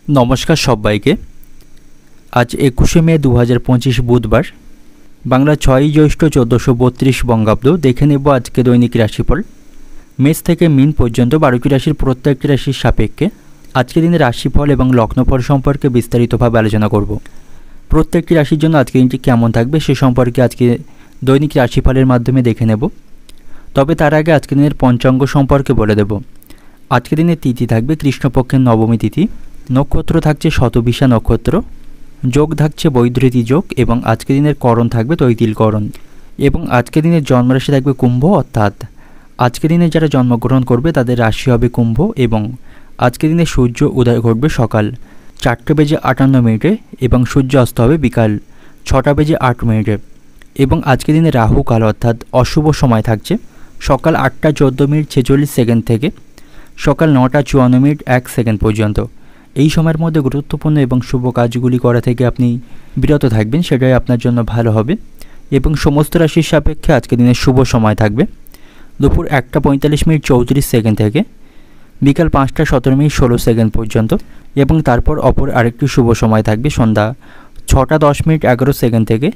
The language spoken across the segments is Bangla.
নমস্কার সবাইকে। আজ 21শে মে 2025 বুধবার, বাংলা 6ই জ্যৈষ্ঠ 1432 বঙ্গাব্দ। দেখে নেব আজকে দৈনিক রাশিফল। মেষ থেকে মিন পর্যন্ত 12টি রাশির প্রত্যেকটি রাশির সাপেক্ষে আজকের দিনের রাশিফল এবং লগ্নফল সম্পর্কে বিস্তারিতভাবে আলোচনা করব। প্রত্যেকটি রাশির জন্য আজকের দিনটি কেমন থাকবে সে সম্পর্কে আজকে দৈনিক রাশিফলের মাধ্যমে দেখে নেব। তবে তার আগে আজকের দিনের পঞ্চাঙ্গ সম্পর্কে বলে দেব। আজকের দিনের তিথি থাকবে কৃষ্ণপক্ষের নবমী তিথি, নক্ষত্র থাকছে শতবিশা নক্ষত্র, যোগ থাকছে বৈদ্যুতি যোগ এবং আজকের দিনের করণ থাকবে তৈতিল করণ। এবং আজকের দিনের জন্মরাশি থাকবে কুম্ভ, অর্থাৎ আজকের দিনে যারা জন্মগ্রহণ করবে তাদের রাশি হবে কুম্ভ। এবং আজকের দিনে সূর্য উদয় ঘটবে সকাল 4:58 এবং সূর্য অস্ত হবে বিকাল 6:08। এবং আজকের দিনে রাহু কাল অর্থাৎ অশুভ সময় থাকছে সকাল 8:14:46 থেকে সকাল 9:54:01 পর্যন্ত। এই সময়ের মধ্যে গুরুত্বপূর্ণ এবং শুভ কাজগুলি করা থেকে আপনি বিরত থাকবেন, সেটাই আপনার জন্য ভালো হবে। এবং সমস্ত রাশির সাপেক্ষে আজকের দিনের শুভ সময় থাকবে দুপুর 1:45:34 থেকে বিকাল 5:17:16 পর্যন্ত। এবং তারপর অপর আরেকটি শুভ সময় থাকবে সন্ধ্যা 6:10:11 থেকে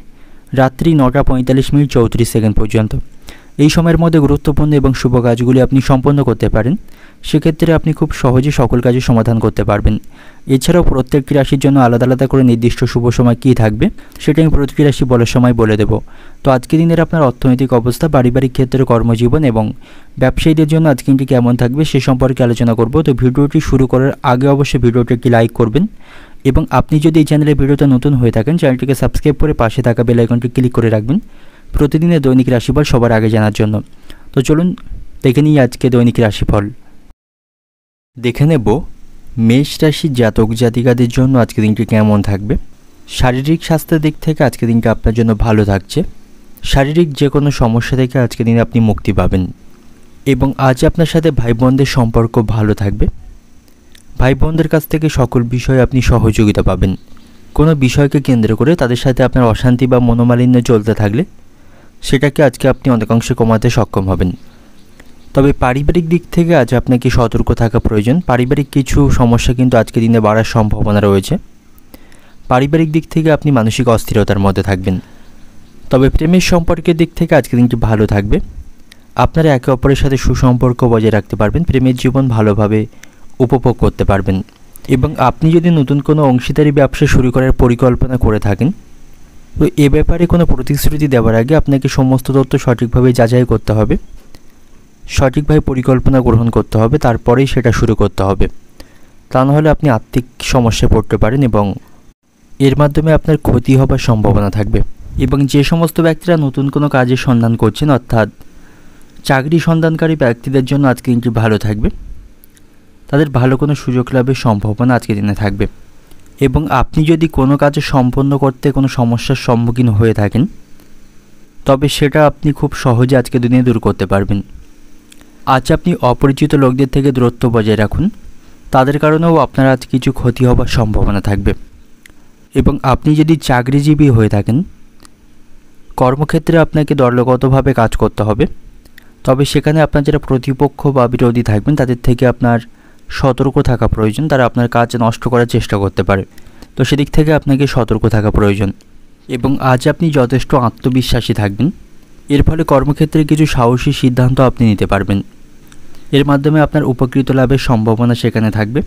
রাত্রি 9:45:34 পর্যন্ত। এই সময়ের মধ্যে গুরুত্বপূর্ণ এবং শুভ কাজগুলি আপনি সম্পন্ন করতে পারেন, সেক্ষেত্রে আপনি খুব সহজে সকল কাজের সমাধান করতে পারবেন। এছাড়াও প্রত্যেকটি রাশির জন্য আলাদা আলাদা করে নির্দিষ্ট শুভ সময় কী থাকবে সেটা আমি প্রতিটি রাশি বলার সময় বলে দেব। তো আজকের দিনের আপনার অর্থনৈতিক অবস্থা, পারিবারিক ক্ষেত্রে, কর্মজীবন এবং ব্যবসায়ীদের জন্য আজকে দিনটি কেমন থাকবে সে সম্পর্কে আলোচনা করব। তো ভিডিওটি শুরু করার আগে অবশ্যই ভিডিওটি একটি লাইক করবেন এবং আপনি যদি এই চ্যানেলের ভিডিওতে নতুন হয়ে থাকেন চ্যানেলটিকে সাবস্ক্রাইব করে পাশে থাকা বেল আইকনটি ক্লিক করে রাখবেন প্রতিদিনের দৈনিক রাশিফল সবার আগে জানার জন্য। তো চলুন দেখে নিই আজকে দৈনিক রাশিফল। দেখে নেব মেষ রাশির জাতক জাতিকাদের জন্য আজকে দিনটি কেমন থাকবে। শারীরিক স্বাস্থ্যের দিক থেকে আজকে দিনটা আপনার জন্য ভালো থাকছে। শারীরিক যে কোনো সমস্যা থেকে আজকে দিনে আপনি মুক্তি পাবেন। এবং আজ আপনার সাথে ভাই বোনদের সম্পর্ক ভালো থাকবে। ভাই বোনদের কাছ থেকে সকল বিষয়ে আপনি সহযোগিতা পাবেন। কোনো বিষয়কে কেন্দ্র করে তাদের সাথে আপনার অশান্তি বা মনোমালিন্য চলতে থাকলে সেটাকে আজকে আপনি অনেকাংশে কমাতে সক্ষম হবেন। তবে পারিবারিক দিক থেকে আজ আপনাকে সতর্ক থাকা প্রয়োজন। পারিবারিক কিছু সমস্যা কিন্তু আজকে দিনে বাড়ার সম্ভাবনা রয়েছে। পারিবারিক দিক থেকে আপনি মানসিক অস্থিরতার মধ্যে থাকবেন। তবে প্রেমের সম্পর্কের দিক থেকে আজকে দিনটি ভালো থাকবে। আপনারা একে অপরের সাথে সুসম্পর্ক বজায় রাখতে পারবেন, প্রেমের জীবন ভালোভাবে উপভোগ করতে পারবেন। এবং আপনি যদি নতুন কোনো অংশীদারি ব্যবসা শুরু করার পরিকল্পনা করে থাকেন তো এ ব্যাপারে কোনো প্রতিশ্রুতি দেওয়ার আগে আপনাকে সমস্ত তথ্য সঠিকভাবে যাচাই করতে হবে, সঠিকভাবে পরিকল্পনা গ্রহণ করতে হবে, তারপরেই সেটা শুরু করতে হবে। তা নাহলে আপনি আর্থিক সমস্যায় পড়তে পারেন এবং এর মাধ্যমে আপনার ক্ষতি হবার সম্ভাবনা থাকবে। এবং যে সমস্ত ব্যক্তিরা নতুন কোনো কাজের সন্ধান করছেন অর্থাৎ চাকরি সন্ধানকারী ব্যক্তিদের জন্য আজকে দিনটি ভালো থাকবে। তাদের ভালো কোনো সুযোগ লাভের সম্ভাবনা আজকের দিনে থাকবে। এবং আপনি যদি কোনো কাজে সম্পন্ন করতে কোনো সমস্যার সম্মুখীন হয়ে থাকেন তবে সেটা আপনি খুব সহজে আজকের দিনে দূর করতে পারবেন। আজ আপনি অপরিচিত লোকদের থেকে দূরত্ব বজায় রাখুন, তাদের কারণেও আপনার আজ কিছু ক্ষতি হবার সম্ভাবনা থাকবে। এবং আপনি যদি চাকরিজীবী হয়ে থাকেন কর্মক্ষেত্রে আপনাকে দলগতভাবে কাজ করতে হবে। তবে সেখানে আপনার যারা প্রতিপক্ষ বা বিরোধী থাকবেন তাদের থেকে আপনার সতর্ক থাকা প্রয়োজন, তারা আপনার কাজ নষ্ট করার চেষ্টা করতে পারে। তো সেদিক থেকে আপনাকে সতর্ক থাকা প্রয়োজন। এবং আজ আপনি যথেষ্ট আত্মবিশ্বাসী থাকবেন, এর ফলে কর্মক্ষেত্রে কিছু সাহসী সিদ্ধান্ত আপনি নিতে পারবেন। এর মাধ্যমে আপনার উপকৃত লাভের সম্ভাবনা সেখানে থাকবে।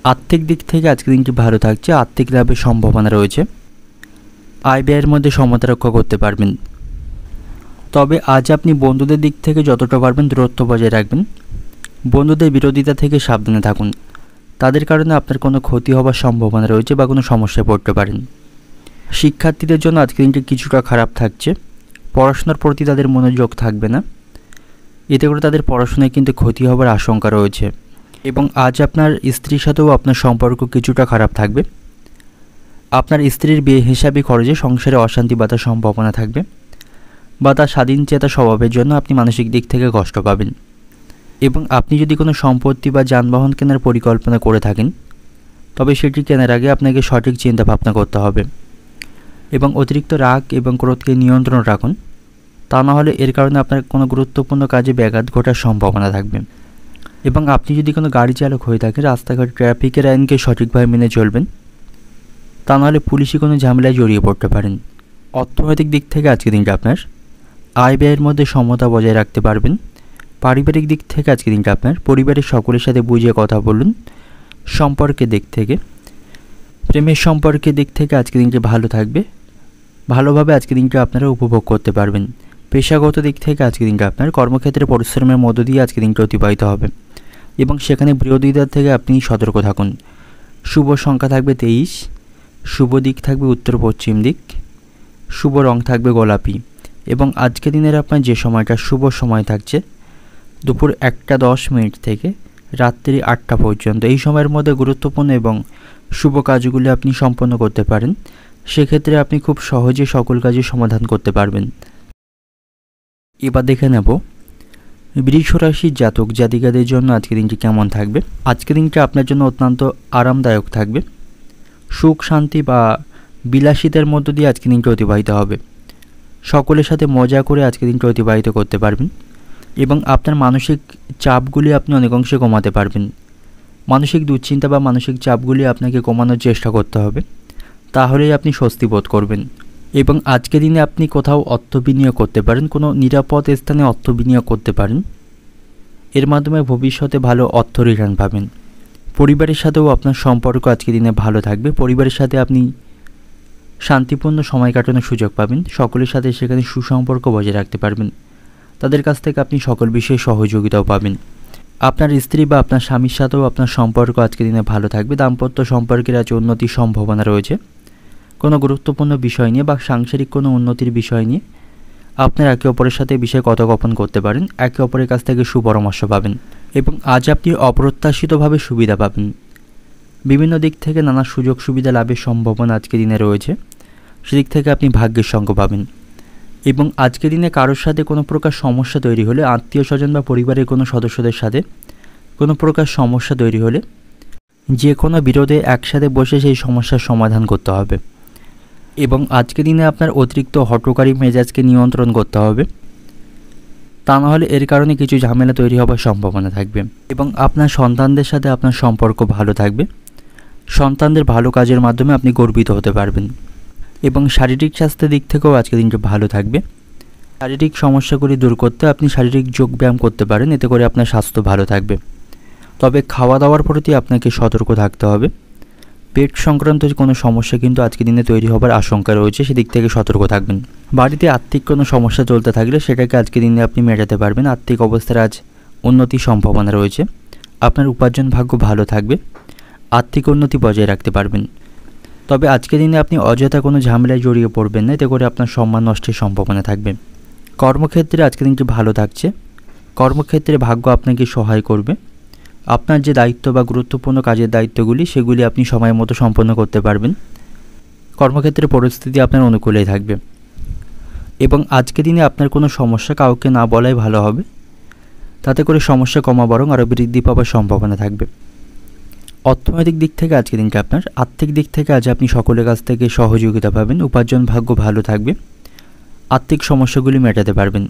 আর্থিক দিক থেকে আজকের দিনটি ভালো থাকছে, আর্থিক লাভের সম্ভাবনা রয়েছে। আয় ব্যয়ের মধ্যে সমতা রক্ষা করতে পারবেন। তবে আজ আপনি বন্ধুদের দিক থেকে যতটা পারবেন দূরত্ব বজায় রাখবেন। বন্ধুদের বিরোধিতা থেকে সাবধানে থাকুন, তাদের কারণে আপনার কোনো ক্ষতি হবার সম্ভাবনা রয়েছে বা কোনো সমস্যায় পড়তে পারেন। শিক্ষার্থীদের জন্য আজকের দিনটি কিছুটা খারাপ থাকছে। পড়াশোনার প্রতি তাদের মনোযোগ থাকবে না, এতে করে তাদের পড়াশোনায় কিন্তু ক্ষতি হবার আশঙ্কা রয়েছে। এবং আজ আপনার স্ত্রীর সাথেও আপনার সম্পর্ক কিছুটা খারাপ থাকবে। আপনার স্ত্রীর বেহিসাবি খরচে সংসারে অশান্তি বাঁধার সম্ভাবনা থাকবে বা তার স্বাধীনচেতা স্বভাবের জন্য আপনি মানসিক দিক থেকে কষ্ট পাবেন। এবং আপনি যদি কোনো সম্পত্তি বা যানবাহন কেনার পরিকল্পনা করে থাকেন তবে সেটি কেনার আগে আপনাকে সঠিক চিন্তা ভাবনা করতে হবে। এবং অতিরিক্ত রাগ এবং ক্রোধকে নিয়ন্ত্রণ রাখুন, তা না হলে এর কারণে আপনার কোনো গুরুত্বপূর্ণ কাজে ব্যাঘাত ঘটার সম্ভাবনা থাকবে। এবং আপনি যদি কোনো গাড়ি চালক হয়ে থাকেন, রাস্তাঘাট ট্রাফিকের আইনকে সঠিকভাবে মেনে চলবেন, তা নাহলে পুলিশি কোনো ঝামেলায় জড়িয়ে পড়তে পারেন। অর্থনৈতিক দিক থেকে আজকের দিনটা আপনার আয় ব্যয়ের মধ্যে সমতা বজায় রাখতে পারবেন। পারিবারিক দিক থেকে আজকের দিনটা আপনার পরিবারের সকলের সাথে বুঝিয়ে কথা বলুন। সম্পর্কের দিক থেকে, প্রেমের সম্পর্কের দিক থেকে আজকের দিনটি ভালো থাকবে, ভালোভাবে আজকের দিনটা আপনারা উপভোগ করতে পারবেন। পেশাগত দিক থেকে আজকের দিনটা আপনার কর্মক্ষেত্রে পরিশ্রমের মধ্য দিয়ে আজকের দিনটা অতিবাহিত হবে এবং সেখানে বিরোধীদের থেকে আপনি সতর্ক থাকুন। শুভ সংখ্যা থাকবে 23, শুভ দিক থাকবে উত্তর পশ্চিম দিক, শুভ রং থাকবে গোলাপি এবং আজকের দিনের আপনার যে সময়টা শুভ সময় থাকছে দুপুর 1:10 থেকে রাত্রি 8টা পর্যন্ত। এই সময়ের মধ্যে গুরুত্বপূর্ণ এবং শুভ কাজগুলি আপনি সম্পন্ন করতে পারেন। সেক্ষেত্রে আপনি খুব সহজে সকল কাজের সমাধান করতে পারবেন। এবার দেখে নেব বৃষ রাশির জাতক জাতিকাদের জন্য আজকের দিনটি কেমন থাকবে। আজকের দিনটি আপনার জন্য অত্যন্ত আরামদায়ক থাকবে। সুখ শান্তি বা বিলাসিতার মধ্য দিয়ে আজকের দিনটি অতিবাহিত হবে। সকলের সাথে মজা করে আজকের দিনটি অতিবাহিত করতে পারবেন এবং আপনার মানসিক চাপগুলি আপনি অনেক অংশে কমাতে পারবেন। মানসিক দুশ্চিন্তা বা মানসিক চাপগুলি আপনাকে কমানোর চেষ্টা করতে হবে, তাহলেই আপনি স্বস্তি বোধ করবেন। এবং আজকের দিনে আপনি কোথাও অর্থ বিনিয়োগ করতে পারেন, কোনো নিরাপদ স্থানে অর্থ বিনিয়োগ করতে পারেন। এর মাধ্যমে ভবিষ্যতে ভালো অর্থ রিটার্ন পাবেন। পরিবারের সাথেও আপনার সম্পর্ক আজকের দিনে ভালো থাকবে। পরিবারের সাথে আপনি শান্তিপূর্ণ সময় কাটানোর সুযোগ পাবেন। সকলের সাথে সেখানে সুসম্পর্ক বজায় রাখতে পারবেন। তাদের কাছ থেকে আপনি সকল বিষয়ে সহযোগিতাও পাবেন। আপনার স্ত্রী বা আপনার স্বামীর সাথেও আপনার সম্পর্ক আজকের দিনে ভালো থাকবে। দাম্পত্য সম্পর্কের আজ উন্নতির সম্ভাবনা রয়েছে। কোনো গুরুত্বপূর্ণ বিষয় নিয়ে বা সাংসারিক কোনো উন্নতির বিষয় নিয়ে আপনার একে অপরের সাথে বিষয়ে কথোপকথন করতে পারেন। একে অপরের কাছ থেকে সুপরামর্শ পাবেন এবং আজ আপনি অপ্রত্যাশিতভাবে সুবিধা পাবেন। বিভিন্ন দিক থেকে নানা সুযোগ সুবিধা লাভের সম্ভাবনা আজকের দিনে রয়েছে। সেদিক থেকে আপনি ভাগ্যের সঙ্গ পাবেন এবং আজকের দিনে কারোর সাথে কোনো প্রকার সমস্যা তৈরি হলে, আত্মীয় স্বজন বা পরিবারের কোনো সদস্যদের সাথে কোনো প্রকার সমস্যা তৈরি হলে যে কোনো বিরোধে একসাথে বসে সেই সমস্যার সমাধান করতে হবে এবং আজকের দিনে আপনার অতিরিক্ত হঠকারী মেজাজকে নিয়ন্ত্রণ করতে হবে, তা নাহলে এর কারণে কিছু ঝামেলা তৈরি হওয়ার সম্ভাবনা থাকবে। এবং আপনার সন্তানদের সাথে আপনার সম্পর্ক ভালো থাকবে। সন্তানদের ভালো কাজের মাধ্যমে আপনি গর্বিত হতে পারবেন এবং শারীরিক স্বাস্থ্যের দিক থেকেও আজকের দিনটা ভালো থাকবে। শারীরিক সমস্যাগুলি দূর করতে আপনি শারীরিক যোগব্যায়াম করতে পারেন, এতে করে আপনার স্বাস্থ্য ভালো থাকবে। তবে খাওয়া দাওয়ার প্রতি আপনাকে সতর্ক থাকতে হবে। পেট সংক্রান্ত কোনো সমস্যা কিন্তু আজকের দিনে তৈরি হবার আশঙ্কা রয়েছে, সেদিক থেকে সতর্ক থাকবেন। বাড়িতে আর্থিক কোনো সমস্যা চলতে থাকলে সেটাকে আজকের দিনে আপনি মেটাতে পারবেন। আর্থিক অবস্থার আজ উন্নতির সম্ভাবনা রয়েছে। আপনার উপার্জন ভাগ্য ভালো থাকবে। আর্থিক উন্নতি বজায় রাখতে পারবেন। তবে আজকের দিনে আপনি অযথা কোনো ঝামেলায় জড়িয়ে পড়বেন না, এতে করে আপনার সম্মান নষ্টের সম্ভাবনা থাকবে। কর্মক্ষেত্রে আজকের দিনটি ভালো থাকছে। কর্মক্ষেত্রে ভাগ্য আপনাকে সহায় করবে। আপনার যে দায়িত্ব বা গুরুত্বপূর্ণ কাজের দায়িত্বগুলি সেগুলি আপনি সময় মতো সম্পন্ন করতে পারবেন। কর্মক্ষেত্রে পরিস্থিতি আপনার অনুকূলেই থাকবে এবং আজকের দিনে আপনার কোনো সমস্যা কাউকে না বলাই ভালো হবে, তাতে করে সমস্যা কমা বরং আরও বৃদ্ধি পাওয়ার সম্ভাবনা থাকবে। অর্থনৈতিক দিক থেকে আজকের দিনটা আপনার আর্থিক দিক থেকে আজ আপনি সকলের কাছ থেকে সহযোগিতা পাবেন। উপার্জন ভাগ্য ভালো থাকবে। আর্থিক সমস্যাগুলি মেটাতে পারবেন।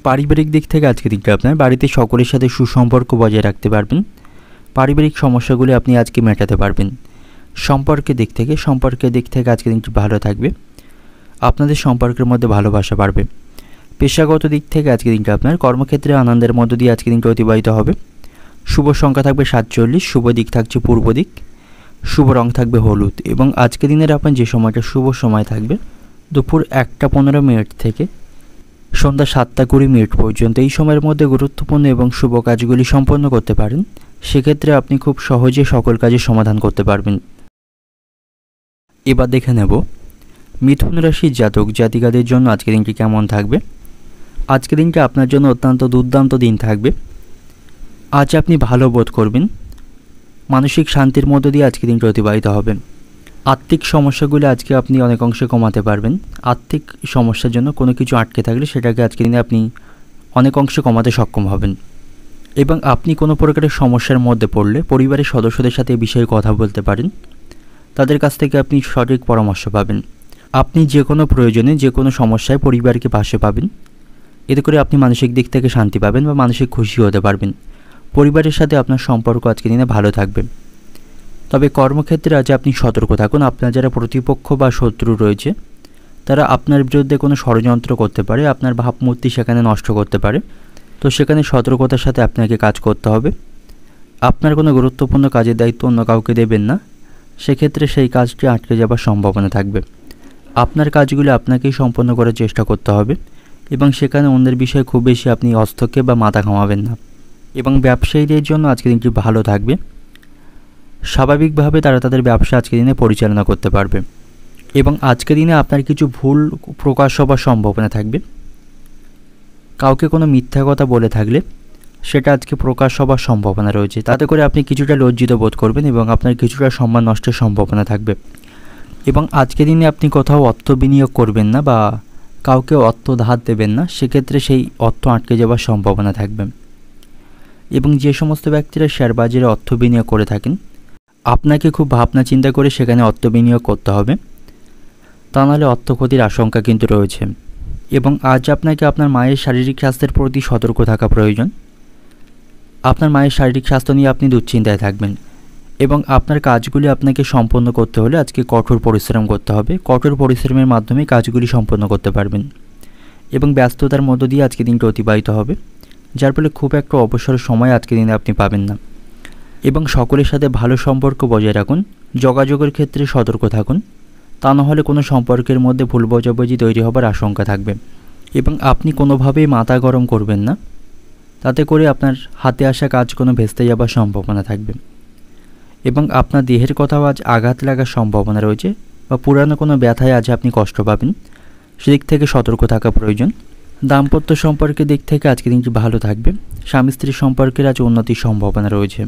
পারিবারিক দিক থেকে আজকের দিনটা আপনার বাড়িতে সকলের সাথে সুসম্পর্ক বজায় রাখতে পারবেন। পারিবারিক সমস্যাগুলি আপনি আজকে মেটাতে পারবেন। সম্পর্কের দিক থেকে আজকের দিনটি ভালো থাকবে। আপনাদের সম্পর্কের মধ্যে ভালোবাসা বাড়বে। পেশাগত দিক থেকে আজকের দিনটা আপনার কর্মক্ষেত্রে আনন্দের মধ্য দিয়ে আজকের দিনটা অতিবাহিত হবে। শুভ সংখ্যা থাকবে 47, শুভ দিক থাকছে পূর্ব দিক, শুভ রং থাকবে হলুদ এবং আজকের দিনের আপনার যে সময়টা শুভ সময় থাকবে দুপুর 1:15 থেকে সন্ধ্যা 7:20 পর্যন্ত। এই সময়ের মধ্যে গুরুত্বপূর্ণ এবং শুভ কাজগুলি সম্পন্ন করতে পারেন। সেক্ষেত্রে আপনি খুব সহজে সকল কাজের সমাধান করতে পারবেন। এবার দেখে নেব মিথুন রাশির জাতক জাতিকাদের জন্য আজকের দিনটি কেমন থাকবে। আজকের দিনটি আপনার জন্য অত্যন্ত দুর্দান্ত দিন থাকবে। আজ আপনি ভালো বোধ করবেন। মানসিক শান্তির মধ্য দিয়ে আজকের দিনটি অতিবাহিত হবে। আর্থিক সমস্যাগুলি আজকে আপনি অনেক অংশে কমাতে পারবেন। আর্থিক সমস্যার জন্য কোনো কিছু আটকে থাকলে সেটাকে আজকের দিনে আপনি অনেক অংশে কমাতে সক্ষম হবেন এবং আপনি কোনো প্রকারের সমস্যার মধ্যে পড়লে পরিবারের সদস্যদের সাথে এই বিষয়ে কথা বলতে পারেন। তাদের কাছ থেকে আপনি সঠিক পরামর্শ পাবেন। আপনি যে কোনো প্রয়োজনে যে কোনো সমস্যায় পরিবারকে পাশে পাবেন। এতে করে আপনি মানসিক দিক থেকে শান্তি পাবেন বা মানসিক খুশি হতে পারবেন। পরিবারের সাথে আপনার সম্পর্ক আজকের দিনে ভালো থাকবে। তবে কর্মক্ষেত্রে আজ আপনি সতর্ক থাকুন। আপনার যারা প্রতিপক্ষ বা শত্রু রয়েছে তারা আপনার বিরুদ্ধে কোনো ষড়যন্ত্র করতে পারে, আপনার ভাবমূর্তি সেখানে নষ্ট করতে পারে। তো সেখানে সতর্কতার সাথে আপনাকে কাজ করতে হবে। আপনার কোনো গুরুত্বপূর্ণ কাজের দায়িত্ব অন্য কাউকে দেবেন না, সেক্ষেত্রে সেই কাজটি আটকে যাবার সম্ভাবনা থাকবে। আপনার কাজগুলি আপনাকেই সম্পন্ন করার চেষ্টা করতে হবে এবং সেখানে অন্যের বিষয়ে খুব বেশি আপনি হস্তক্ষেপ বা মাথা ঘামাবেন না। এবং ব্যবসায়ীদের জন্য আজকের দিনটি ভালো থাকবে। স্বাভাবিকভাবে তারা তাদের ব্যবসা আজকের দিনে পরিচালনা করতে পারবে এবং আজকের দিনে আপনার কিছু ভুল প্রকাশ হবার সম্ভাবনা থাকবে। কাউকে কোনো মিথ্যা কথা বলে থাকলে সেটা আজকে প্রকাশ হবার সম্ভাবনা রয়েছে, তাতে করে আপনি কিছুটা লজ্জিত বোধ করবেন এবং আপনার কিছুটা সম্মান নষ্টের সম্ভাবনা থাকবে। এবং আজকের দিনে আপনি কোথাও অর্থ বিনিয়োগ করবেন না বা কাউকে অর্থ ধার দেবেন না, সেক্ষেত্রে সেই অর্থ আটকে যাওয়ার সম্ভাবনা থাকবে। এবং যে সমস্ত ব্যক্তিরা শেয়ার বাজারে অর্থ বিনিয়োগ করে থাকেন, আপনাকে খুব ভাবনা চিন্তা করে সেখানে অর্থ বিনিয়োগ করতে হবে, তা নাহলে অর্থ ক্ষতির আশঙ্কা কিন্তু রয়েছে। এবং আজ আপনাকে আপনার মায়ের শারীরিক স্বাস্থ্যের প্রতি সতর্ক থাকা প্রয়োজন। আপনার মায়ের শারীরিক স্বাস্থ্য নিয়ে আপনি দুশ্চিন্তায় থাকবেন এবং আপনার কাজগুলি আপনাকে সম্পন্ন করতে হলে আজকে কঠোর পরিশ্রম করতে হবে। কঠোর পরিশ্রমের মাধ্যমে কাজগুলি সম্পন্ন করতে পারবেন এবং ব্যস্ততার মধ্য দিয়ে আজকে দিনটা অতিবাহিত হবে, যার ফলে খুব একটা অবসর সময় আজকে দিনে আপনি পাবেন না। এবং সকলের সাথে ভালো সম্পর্ক বজায় রাখুন। যোগাযোগের ক্ষেত্রে সতর্ক থাকুন, তা নাহলে কোনো সম্পর্কের মধ্যে ভুল বোঝাবুঝি তৈরি হবার আশঙ্কা থাকবে। এবং আপনি কোনোভাবেই মাথা গরম করবেন না, তাতে করে আপনার হাতে আসা কাজ কোনো ভেস্তে যাবার সম্ভাবনা থাকবে। এবং আপনার দেহের কথাও আজ আঘাত লাগার সম্ভাবনা রয়েছে বা পুরানো কোনো ব্যথায় আজ আপনি কষ্ট পাবেন, সেদিক থেকে সতর্ক থাকা প্রয়োজন। দাম্পত্য সম্পর্কের দিক থেকে আজকে দিনটি ভালো থাকবে। স্বামী স্ত্রীর সম্পর্কের আজ উন্নতির সম্ভাবনা রয়েছে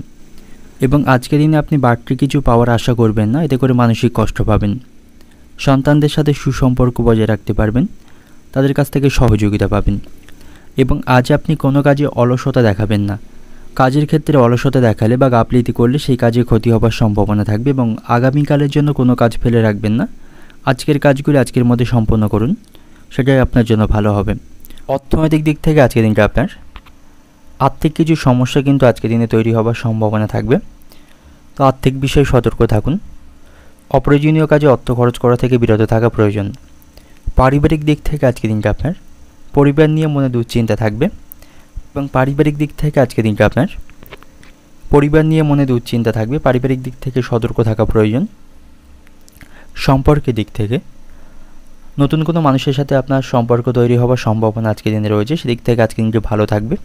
এবং আজকের দিনে আপনি বাড়তি কিছু পাওয়ার আশা করবেন না, এতে করে মানসিক কষ্ট পাবেন। সন্তানদের সাথে সুসম্পর্ক বজায় রাখতে পারবেন, তাদের কাছ থেকে সহযোগিতা পাবেন। এবং আজ আপনি কোনো কাজে অলসতা দেখাবেন না। কাজের ক্ষেত্রে অলসতা দেখালে বা গাফিলতি করলে সেই কাজে ক্ষতি হবার সম্ভাবনা থাকবে এবং আগামীকালের জন্য কোনো কাজ ফেলে রাখবেন না। আজকের কাজগুলি আজকের মধ্যে সম্পন্ন করুন, সেটাই আপনার জন্য ভালো হবে। অর্থনৈতিক দিক থেকে আজকের দিনটা আপনার আর্থিক কিছু সমস্যা কিন্তু আজকের দিনে তৈরি হবার সম্ভাবনা থাকবে, তো আর্থিক বিষয়ে সতর্ক থাকুন। অপ্রয়োজনীয় কাজে অর্থ খরচ করা থেকে বিরত থাকা প্রয়োজন। পারিবারিক দিক থেকে আজকের দিনটা আপনার পরিবার নিয়ে মনে দুশ্চিন্তা থাকবে এবং পারিবারিক দিক থেকে আজকের দিনটা আপনার পরিবার নিয়ে মনে দুশ্চিন্তা থাকবে। পারিবারিক দিক থেকে সতর্ক থাকা প্রয়োজন। সম্পর্কের দিক থেকে নতুন কোনো মানুষের সাথে আপনার সম্পর্ক তৈরি হওয়ার সম্ভাবনা আজকের দিনে রয়েছে, সেদিক থেকে আজকের দিনটি ভালো থাকবে।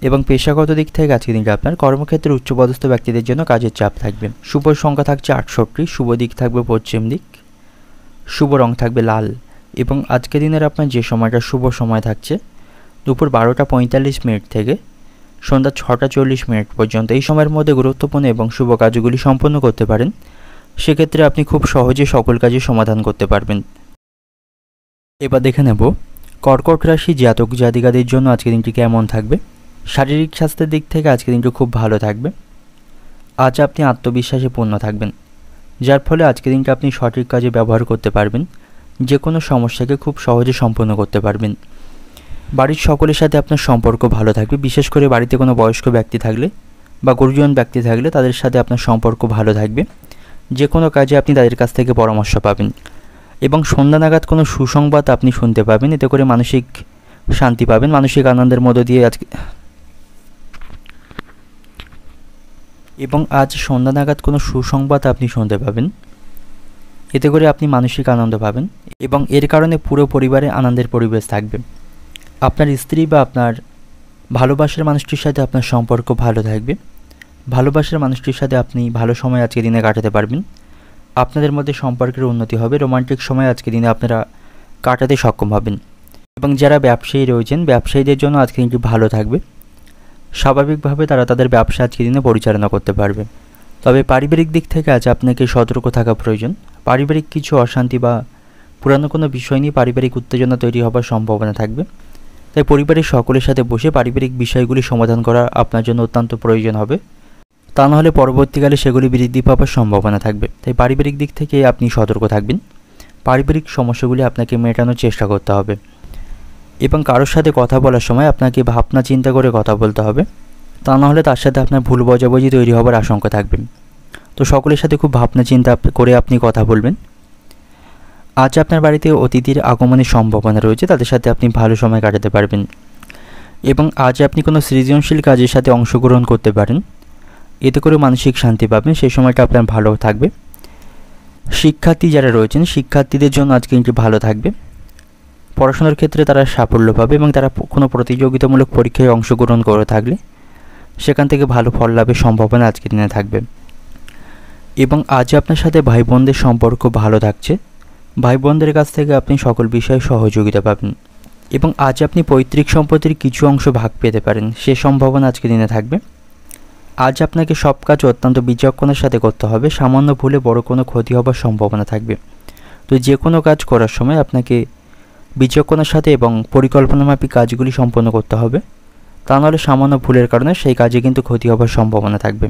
এবং পেশাগত দিক থেকে আজকের দিনটা আপনার কর্মক্ষেত্রে উচ্চপদস্থ ব্যক্তিদের জন্য কাজের চাপ থাকবে। শুভ সংখ্যা থাকছে 68, শুভ দিক থাকবে পশ্চিম দিক, শুভ রং থাকবে লাল। এবং আজকের দিনের আপনার যে সময়টা শুভ সময় থাকছে দুপুর 12টা 45 থেকে সন্ধ্যা 6টা 40 পর্যন্ত, এই সময়ের মধ্যে গুরুত্বপূর্ণ এবং শুভ কাজগুলি সম্পন্ন করতে পারেন। সেক্ষেত্রে আপনি খুব সহজে সকল কাজের সমাধান করতে পারবেন। এবার দেখে নেব কর্কট রাশি জাতক জাতিকাদের জন্য আজকের দিনটি কেমন থাকবে। শারীরিক স্বাস্থ্যের দিক থেকে আজকের দিনটি খুব ভালো থাকবে। আজ আপনি আত্মবিশ্বাসে পূর্ণ থাকবেন, যার ফলে আজকের দিনটা আপনি সঠিক কাজে ব্যবহার করতে পারবেন, যে কোনো সমস্যাকে খুব সহজে সম্পন্ন করতে পারবেন। বাড়ির সকলের সাথে আপনার সম্পর্ক ভালো থাকবে, বিশেষ করে বাড়িতে কোনো বয়স্ক ব্যক্তি থাকলে বা গুরুজন ব্যক্তি থাকলে তাদের সাথে আপনার সম্পর্ক ভালো থাকবে। যে কোনো কাজে আপনি তাদের কাছ থেকে পরামর্শ পাবেন এবং সন্ধ্যা নাগাদ কোনো সুসংবাদ আপনি শুনতে পাবেন, এতে করে মানসিক শান্তি পাবেন, মানসিক আনন্দের মধ্য দিয়ে আজ সন্ধ্যা নাগাদ কোনো সুসংবাদ আপনি শুনতে পাবেন, এতে করে আপনি মানসিক আনন্দ পাবেন এবং এর কারণে পুরো পরিবারে আনন্দের পরিবেশ থাকবে। আপনার স্ত্রী বা আপনার ভালোবাসার মানুষটির সাথে আপনার সম্পর্ক ভালো থাকবে। ভালোবাসার মানুষটির সাথে আপনি ভালো সময় আজকে দিনে কাটাতে পারবেন। আপনাদের মধ্যে সম্পর্কের উন্নতি হবে, রোমান্টিক সময় আজকে দিনে আপনারা কাটাতে সক্ষম হবেন। এবং যারা ব্যবসায়ী রয়েছেন, ব্যবসায়ীদের জন্য আজকে দিনটি ভালো থাকবে। স্বাভাবিকভাবে তারা তাদের ব্যবসা আজকে দিনে পরিচালনা করতে পারবে। তবে পারিবারিক দিক থেকে আজ আপনাকে সতর্ক থাকা প্রয়োজন। পারিবারিক কিছু অশান্তি বা পুরানো কোনো বিষয় নিয়ে পারিবারিক উত্তেজনা তৈরি হবার সম্ভাবনা থাকবে, তাই পরিবারের সকলের সাথে বসে পারিবারিক বিষয়গুলি সমাধান করা আপনার জন্য অত্যন্ত প্রয়োজন হবে, তা নাহলে পরবর্তীকালে সেগুলি বৃদ্ধি পাওয়ার সম্ভাবনা থাকবে। তাই পারিবারিক দিক থেকে আপনি সতর্ক থাকবেন। পারিবারিক সমস্যাগুলি আপনাকে মেটানোর চেষ্টা করতে হবে এবং কারোর সাথে কথা বলার সময় আপনাকে ভাবনা চিন্তা করে কথা বলতে হবে, তা নাহলে তার সাথে আপনার ভুল বোঝাবুঝি তৈরি হবার আশঙ্কা থাকবে। তো সকলের সাথে খুব ভাবনা চিন্তা করে আপনি কথা বলবেন। আজ আপনার বাড়িতে অতিথির আগমনের সম্ভাবনা রয়েছে, তাদের সাথে আপনি ভালো সময় কাটাতে পারবেন এবং আজ আপনি কোনো সৃজনশীল কাজের সাথে অংশগ্রহণ করতে পারেন, এতে করে মানসিক শান্তি পাবেন, সেই সময়টা আপনার ভালো থাকবে। শিক্ষার্থী যারা রয়েছেন শিক্ষার্থীদের জন্য আজকে দিনটি ভালো থাকবে। পড়াশোনার ক্ষেত্রে তারা সাফল্য পাবে এবং তারা কোনো প্রতিযোগিতামূলক পরীক্ষায় অংশগ্রহণ করে থাকলে সেখান থেকে ভালো ফল লাভের সম্ভাবনা আজকের দিনে থাকবে। এবং আজ আপনার সাথে ভাই বোনদের সম্পর্ক ভালো থাকছে, ভাই বোনদের কাছ থেকে আপনি সকল বিষয়ে সহযোগিতা পাবেন এবং আজ আপনি পৈতৃক সম্পত্তির কিছু অংশ ভাগ পেতে পারেন, সে সম্ভাবনা আজকের দিনে থাকবে। আজ আপনাকে সব কাজ অত্যন্ত বিচক্ষণের সাথে করতে হবে, সামান্য ভুলে বড় কোনো ক্ষতি হবার সম্ভাবনা থাকবে। তো যে কোনো কাজ করার সময় আপনাকে বিচক্ষণের সাথে এবং পরিকল্পনামাফিক কাজগুলি সম্পন্ন করতে হবে, তা নাহলে সামান্য ভুলের কারণে সেই কাজে কিন্তু ক্ষতি হবার সম্ভাবনা থাকবে।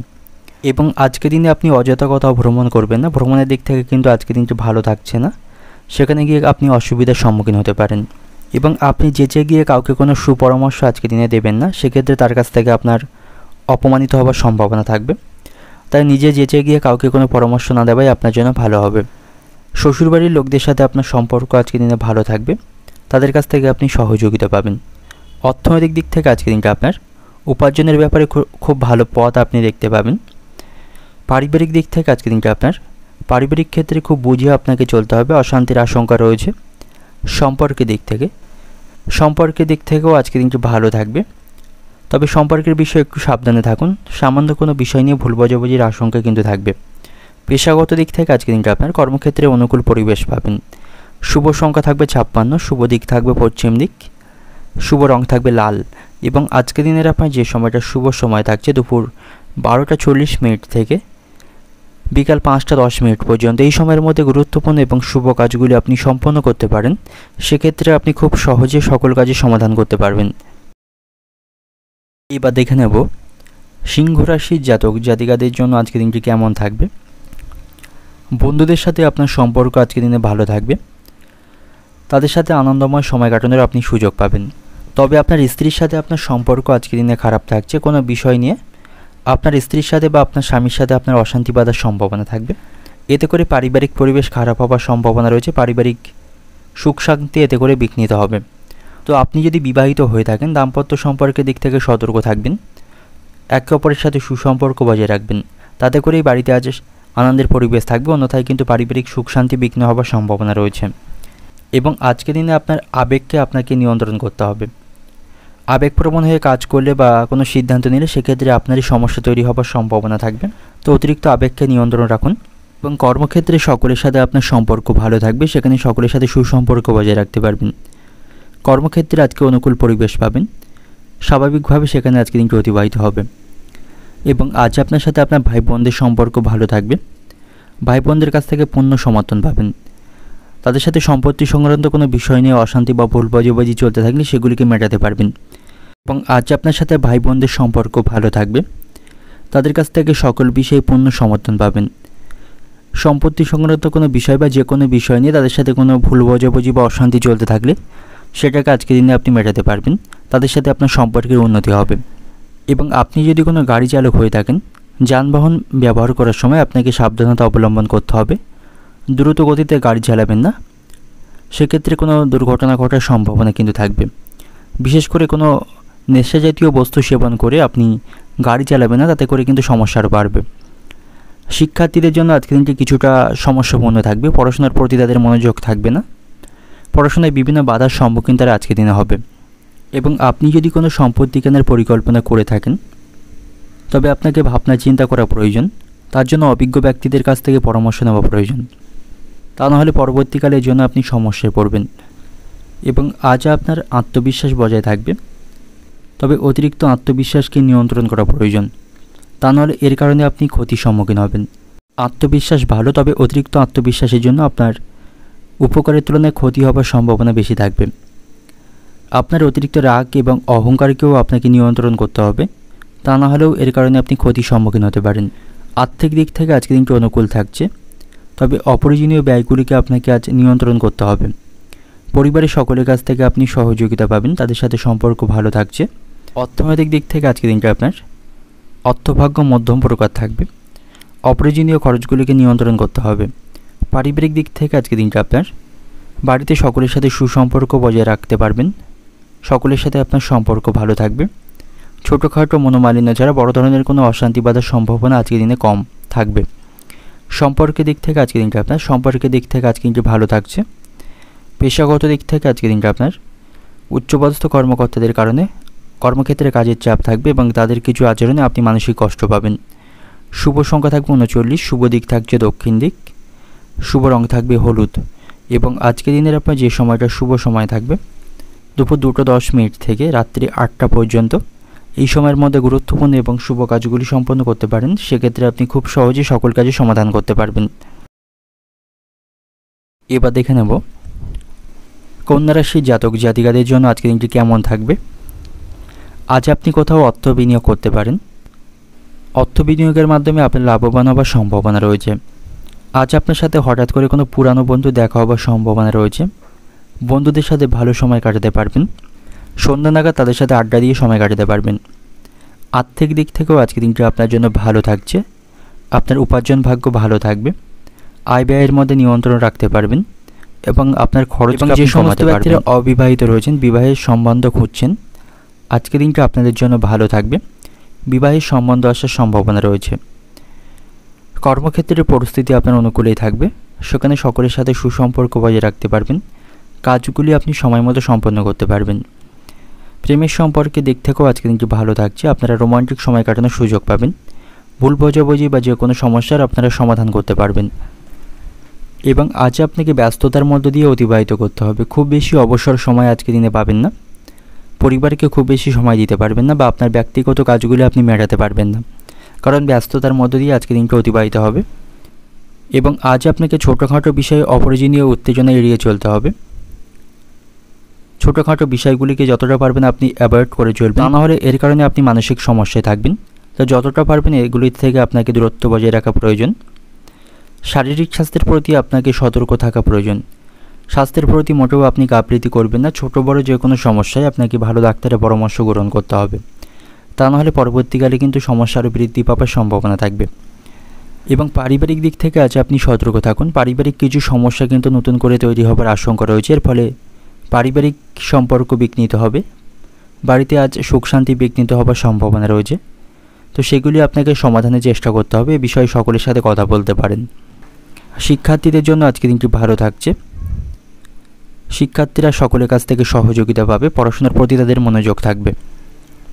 এবং আজকের দিনে আপনি অযথা কোথাও ভ্রমণ করবেন না, ভ্রমণের দিক থেকে কিন্তু আজকের দিনটি ভালো থাকছে না, সেখানে গিয়ে আপনি অসুবিধার সম্মুখীন হতে পারেন। এবং আপনি যেচে গিয়ে কাউকে কোনো সুপরামর্শ আজকের দিনে দেবেন না, সেক্ষেত্রে তার কাছ থেকে আপনার অপমানিত হবার সম্ভাবনা থাকবে। তাই নিজে যেচে গিয়ে কাউকে কোনো পরামর্শ না দেওয়াই আপনার জন্য ভালো হবে। শ্বশুরবাড়ির লোকদের সাথে আপনার সম্পর্ক আজকের দিনে ভালো থাকবে, তাদের কাছ থেকে আপনি সহযোগিতা পাবেন। অর্থনৈতিক দিক থেকে আজকের দিনটা আপনার উপার্জনের ব্যাপারে খুব ভালো পথ আপনি দেখতে পাবেন। পারিবারিক দিক থেকে আজকের দিনটা আপনার পারিবারিক ক্ষেত্রে খুব বুঝে আপনাকে চলতে হবে, অশান্তির আশঙ্কা রয়েছে। সম্পর্কের দিক থেকেও আজকের দিনটি ভালো থাকবে, তবে সম্পর্কের বিষয়ে একটু সাবধানে থাকুন, সামান্য কোনো বিষয় নিয়ে ভুল বোঝাবুঝির আশঙ্কা কিন্তু থাকবে। পেশাগত দিক থেকে আজকের দিনটা আপনার কর্মক্ষেত্রে অনুকূল পরিবেশ পাবেন। শুভ সংখ্যা থাকবে 56, শুভ দিক থাকবে পশ্চিম দিক, শুভ রং থাকবে লাল। এবং আজকের দিনের আপনার যে সময়টা শুভ সময় থাকছে দুপুর 12:40 থেকে বিকাল 5:10 পর্যন্ত, এই সময়ের মধ্যে গুরুত্বপূর্ণ এবং শুভ কাজগুলি আপনি সম্পন্ন করতে পারেন, সেক্ষেত্রে আপনি খুব সহজে সকল কাজের সমাধান করতে পারবেন। এবার দেখে নেব সিংহ রাশির জাতক জাতিকাদের জন্য আজকের দিনটি কেমন থাকবে। বন্ধুদের সাথে আপনার সম্পর্ক আজকের দিনে ভালো থাকবে, তাদের সাথে আনন্দময় সময় কাটানোর আপনি সুযোগ পাবেন। তবে আপনার স্ত্রীর সাথে আপনার সম্পর্ক আজকের দিনে খারাপ থাকছে, কোনো বিষয় নিয়ে আপনার স্ত্রীর সাথে বা আপনার স্বামীর সাথে আপনার অশান্তি বাঁধার সম্ভাবনা থাকবে, এতে করে পারিবারিক পরিবেশ খারাপ হওয়ার সম্ভাবনা রয়েছে, পারিবারিক সুখ শান্তি এতে করে বিঘ্নিত হবে। তো আপনি যদি বিবাহিত হয়ে থাকেন দাম্পত্য সম্পর্কের দিক থেকে সতর্ক থাকবেন, একে অপরের সাথে সুসম্পর্ক বজায় রাখবেন, তাতে করেই বাড়িতে আজ আনন্দের পরিবেশ থাকবে, অন্যথায় কিন্তু পারিবারিক সুখ শান্তি বিঘ্ন হওয়ার সম্ভাবনা রয়েছে। এবং আজকের দিনে আপনার আবেগকে আপনাকে নিয়ন্ত্রণ করতে হবে। আবেগপ্রবণ হয়ে কাজ করলে বা কোনো সিদ্ধান্ত নিলে সেক্ষেত্রে আপনারই সমস্যা তৈরি হবার সম্ভাবনা থাকবে, তো অতিরিক্ত আবেগকে নিয়ন্ত্রণ রাখুন। এবং কর্মক্ষেত্রে সকলের সাথে আপনার সম্পর্ক ভালো থাকবে, সেখানে সকলের সাথে সুসম্পর্ক বজায় রাখতে পারবেন। কর্মক্ষেত্রে আজকে অনুকূল পরিবেশ পাবেন, স্বাভাবিকভাবে সেখানে আজকে দিনটি অতিবাহিত হবে। এবং আজ আপনার সাথে আপনার ভাই বোনদের সম্পর্ক ভালো থাকবে, ভাই বোনদের কাছ থেকে পূর্ণ সমর্থন পাবেন। তাদের সাথে সম্পত্তি সংক্রান্ত কোনো বিষয় নিয়ে অশান্তি বা ভুল বোঝাবুঝি চলতে থাকলে সেগুলিকে মেটাতে পারবেন। এবং আজ আপনার সাথে ভাই বোনদের সম্পর্ক ভালো থাকবে, তাদের কাছ থেকে সকল বিষয়ে পূর্ণ সমর্থন পাবেন। সম্পত্তি সংক্রান্ত কোনো বিষয় বা যে কোনো বিষয় নিয়ে তাদের সাথে কোনো ভুল বোঝাবুঝি বা অশান্তি চলতে থাকলে সেটাকে আজকের দিনে আপনি মেটাতে পারবেন, তাদের সাথে আপনার সম্পর্কের উন্নতি হবে। এবং আপনি যদি কোনো গাড়ি চালক হয়ে থাকেন, যানবাহন ব্যবহার করার সময় আপনাকে সাবধানতা অবলম্বন করতে হবে, দ্রুত গতিতে গাড়ি চালাবেন না, সেক্ষেত্রে কোনো দুর্ঘটনা ঘটার সম্ভাবনা কিন্তু থাকবে। বিশেষ করে কোনো নেশা জাতীয় বস্তু সেবন করে আপনি গাড়ি চালাবেন না, তাতে করে কিন্তু সমস্যা আরও বাড়বে। শিক্ষার্থীদের জন্য আজকের দিনটি কিছুটা সমস্যাপূর্ণ থাকবে, পড়াশোনার প্রতি তাদের মনোযোগ থাকবে না, পড়াশোনায় বিভিন্ন বাধার সম্মুখীন তারা আজকের দিনে হবে। এবং আপনি যদি কোনো সম্পত্তি কেনার পরিকল্পনা করে থাকেন তবে আপনাকে ভাবনা চিন্তা করা প্রয়োজন, তার জন্য অভিজ্ঞ ব্যক্তিদের কাছ থেকে পরামর্শ নেওয়া প্রয়োজন, তা নাহলে পরবর্তীকালে এর জন্য আপনি সমস্যায় পড়বেন। এবং আজ আপনার আত্মবিশ্বাস বজায় থাকবে, তবে অতিরিক্ত আত্মবিশ্বাসকে নিয়ন্ত্রণ করা প্রয়োজন, তা নাহলে এর কারণে আপনি ক্ষতির সম্মুখীন হবেন। আত্মবিশ্বাস ভালো, তবে অতিরিক্ত আত্মবিশ্বাসের জন্য আপনার উপকারের তুলনায় ক্ষতি হবার সম্ভাবনা বেশি থাকবে। আপনার অতিরিক্ত রাগ এবং অহংকারকেও আপনাকে নিয়ন্ত্রণ করতে হবে, তা না হলেও এর কারণে আপনি ক্ষতির সম্মুখীন হতে পারেন। আর্থিক দিক থেকে আজকের দিনটি অনুকূল থাকছে, তবে অপ্রয়োজনীয় ব্যয়গুলিকে আপনাকে আজ নিয়ন্ত্রণ করতে হবে। পরিবারের সকলের কাছ থেকে আপনি সহযোগিতা পাবেন, তাদের সাথে সম্পর্ক ভালো থাকছে। অর্থনৈতিক দিক থেকে আজকের দিনটা আপনার অর্থভাগ্য মধ্যম প্রকার থাকবে। অপ্রয়োজনীয় খরচগুলিকে নিয়ন্ত্রণ করতে হবে। পারিবারিক দিক থেকে আজকে দিনটা আপনার বাড়িতে সকলের সাথে সুসম্পর্ক বজায় রাখতে পারবেন। সকলের সাথে আপনার সম্পর্ক ভালো থাকবে। ছোটোখাটো মনোমালিন্য ছাড়া বড় ধরনের কোনো অশান্তি বাধার সম্ভাবনা আজকের দিনে কম থাকবে। সম্পর্কের দিক থেকে আজকের দিনটা আপনার আজকে দিনটি ভালো থাকছে। পেশাগত দিক থেকে আজকের দিনটা আপনার উচ্চপদস্থ কর্মকর্তাদের কারণে কর্মক্ষেত্রে কাজের চাপ থাকবে এবং তাদের কিছু আচরণে আপনি মানসিক কষ্ট পাবেন। শুভ সংখ্যা থাকবে 39, শুভ দিক থাকছে দক্ষিণ দিক, শুভ রং থাকবে হলুদ। এবং আজকের দিনের আপনার যে সময়টা শুভ সময় থাকবে দুপুর 2:10 থেকে রাত্রি 8টা পর্যন্ত। এই সময়ের মধ্যে গুরুত্বপূর্ণ এবং শুভ কাজগুলি সম্পন্ন করতে পারেন। সেক্ষেত্রে আপনি খুব সহজেই সকল কাজে সমাধান করতে পারবেন। এবার দেখে নেব কন্যা রাশির জাতক জাতিকাদের জন্য আজকের দিনটি কেমন থাকবে। আজ আপনি কোথাও অর্থ বিনিয়োগ করতে পারেন। অর্থ বিনিয়োগের মাধ্যমে আপনার লাভবান হওয়ার সম্ভাবনা রয়েছে। আজ আপনার সাথে হঠাৎ করে কোনো পুরানো বন্ধু দেখা হওয়ার সম্ভাবনা রয়েছে। বন্ধুদের সাথে ভালো সময় কাটাতে পারবেন। সন্ধ্যা নাগাদ তাদের সাথে আড্ডা দিয়ে সময় কাটাতে পারবেন। আর্থিক দিক থেকেও আজকের দিনটি আপনার জন্য ভালো থাকছে। আপনার উপার্জন ভাগ্য ভালো থাকবে। আয় ব্যয়ের মধ্যে নিয়ন্ত্রণ রাখতে পারবেন এবং আপনার খরচ যে সমস্ত ব্যক্তিরা অবিবাহিত রয়েছেন, বিবাহের সম্বন্ধ খুঁজছেন, আজকের দিনটা আপনাদের জন্য ভালো থাকবে। বিবাহের সম্বন্ধ আসার সম্ভাবনা রয়েছে। কর্মক্ষেত্রের পরিস্থিতি আপনার অনুকূলেই থাকবে। সেখানে সকলের সাথে সুসম্পর্ক বজায় রাখতে পারবেন। কাজগুলি আপনি সময় মতো সম্পন্ন করতে পারবেন। প্রেমের সম্পর্কে দিক থেকেও আজকের দিনটি ভালো থাকছে। আপনারা রোমান্টিক সময় কাটানোর সুযোগ পাবেন। ভুল বোঝাবুঝি বা যে কোনো সমস্যার আপনারা সমাধান করতে পারবেন। এবং আজ আপনাকে ব্যস্ততার মধ্য দিয়ে অতিবাহিত করতে হবে। খুব বেশি অবসর সময় আজকের দিনে পাবেন না। পরিবারকে খুব বেশি সময় দিতে পারবেন না বা আপনার ব্যক্তিগত কাজগুলি আপনি মেটাতে পারবেন না, কারণ ব্যস্ততার মধ্য দিয়ে আজকের দিনটা অতিবাহিত হবে। এবং আজ আপনাকে ছোটোখাটো বিষয়ে অপ্রয়োজনীয় উত্তেজনা এড়িয়ে চলতে হবে। ছোটোখাটো বিষয়গুলিকে যতটা পারবেন আপনি অ্যাভয়েড করে চলবেন, তা নাহলে এর কারণে আপনি মানসিক সমস্যায় থাকবেন। তো যতটা পারবেন এগুলি থেকে আপনাকে দূরত্ব বজায় রাখা প্রয়োজন। শারীরিক স্বাস্থ্যের প্রতি আপনাকে সতর্ক থাকা প্রয়োজন। স্বাস্থ্যের প্রতি মোটেও আপনি গাফিলতি করবেন না। ছোটো বড়ো যে কোনো সমস্যায় আপনাকে ভালো ডাক্তারের পরামর্শ গ্রহণ করতে হবে, তা নাহলে পরবর্তীকালে কিন্তু সমস্যা আরও বৃদ্ধি পাওয়ার সম্ভাবনা থাকবে। এবং পারিবারিক দিক থেকে আজ আপনি সতর্ক থাকুন। পারিবারিক কিছু সমস্যা কিন্তু নতুন করে তৈরি হবার আশঙ্কা রয়েছে। এর ফলে পারিবারিক সম্পর্ক বিঘ্নিত হবে। বাড়িতে আজ সুখ শান্তি বিঘ্নিত হবার সম্ভাবনা রয়েছে। তো সেগুলি আপনাকে সমাধানের চেষ্টা করতে হবে। এ বিষয়ে সকলের সাথে কথা বলতে পারেন। শিক্ষার্থীদের জন্য আজকে দিনটি ভালো থাকছে। শিক্ষার্থীরা সকলের কাছ থেকে সহযোগিতা পাবে। পড়াশোনার প্রতি তাদের মনোযোগ থাকবে।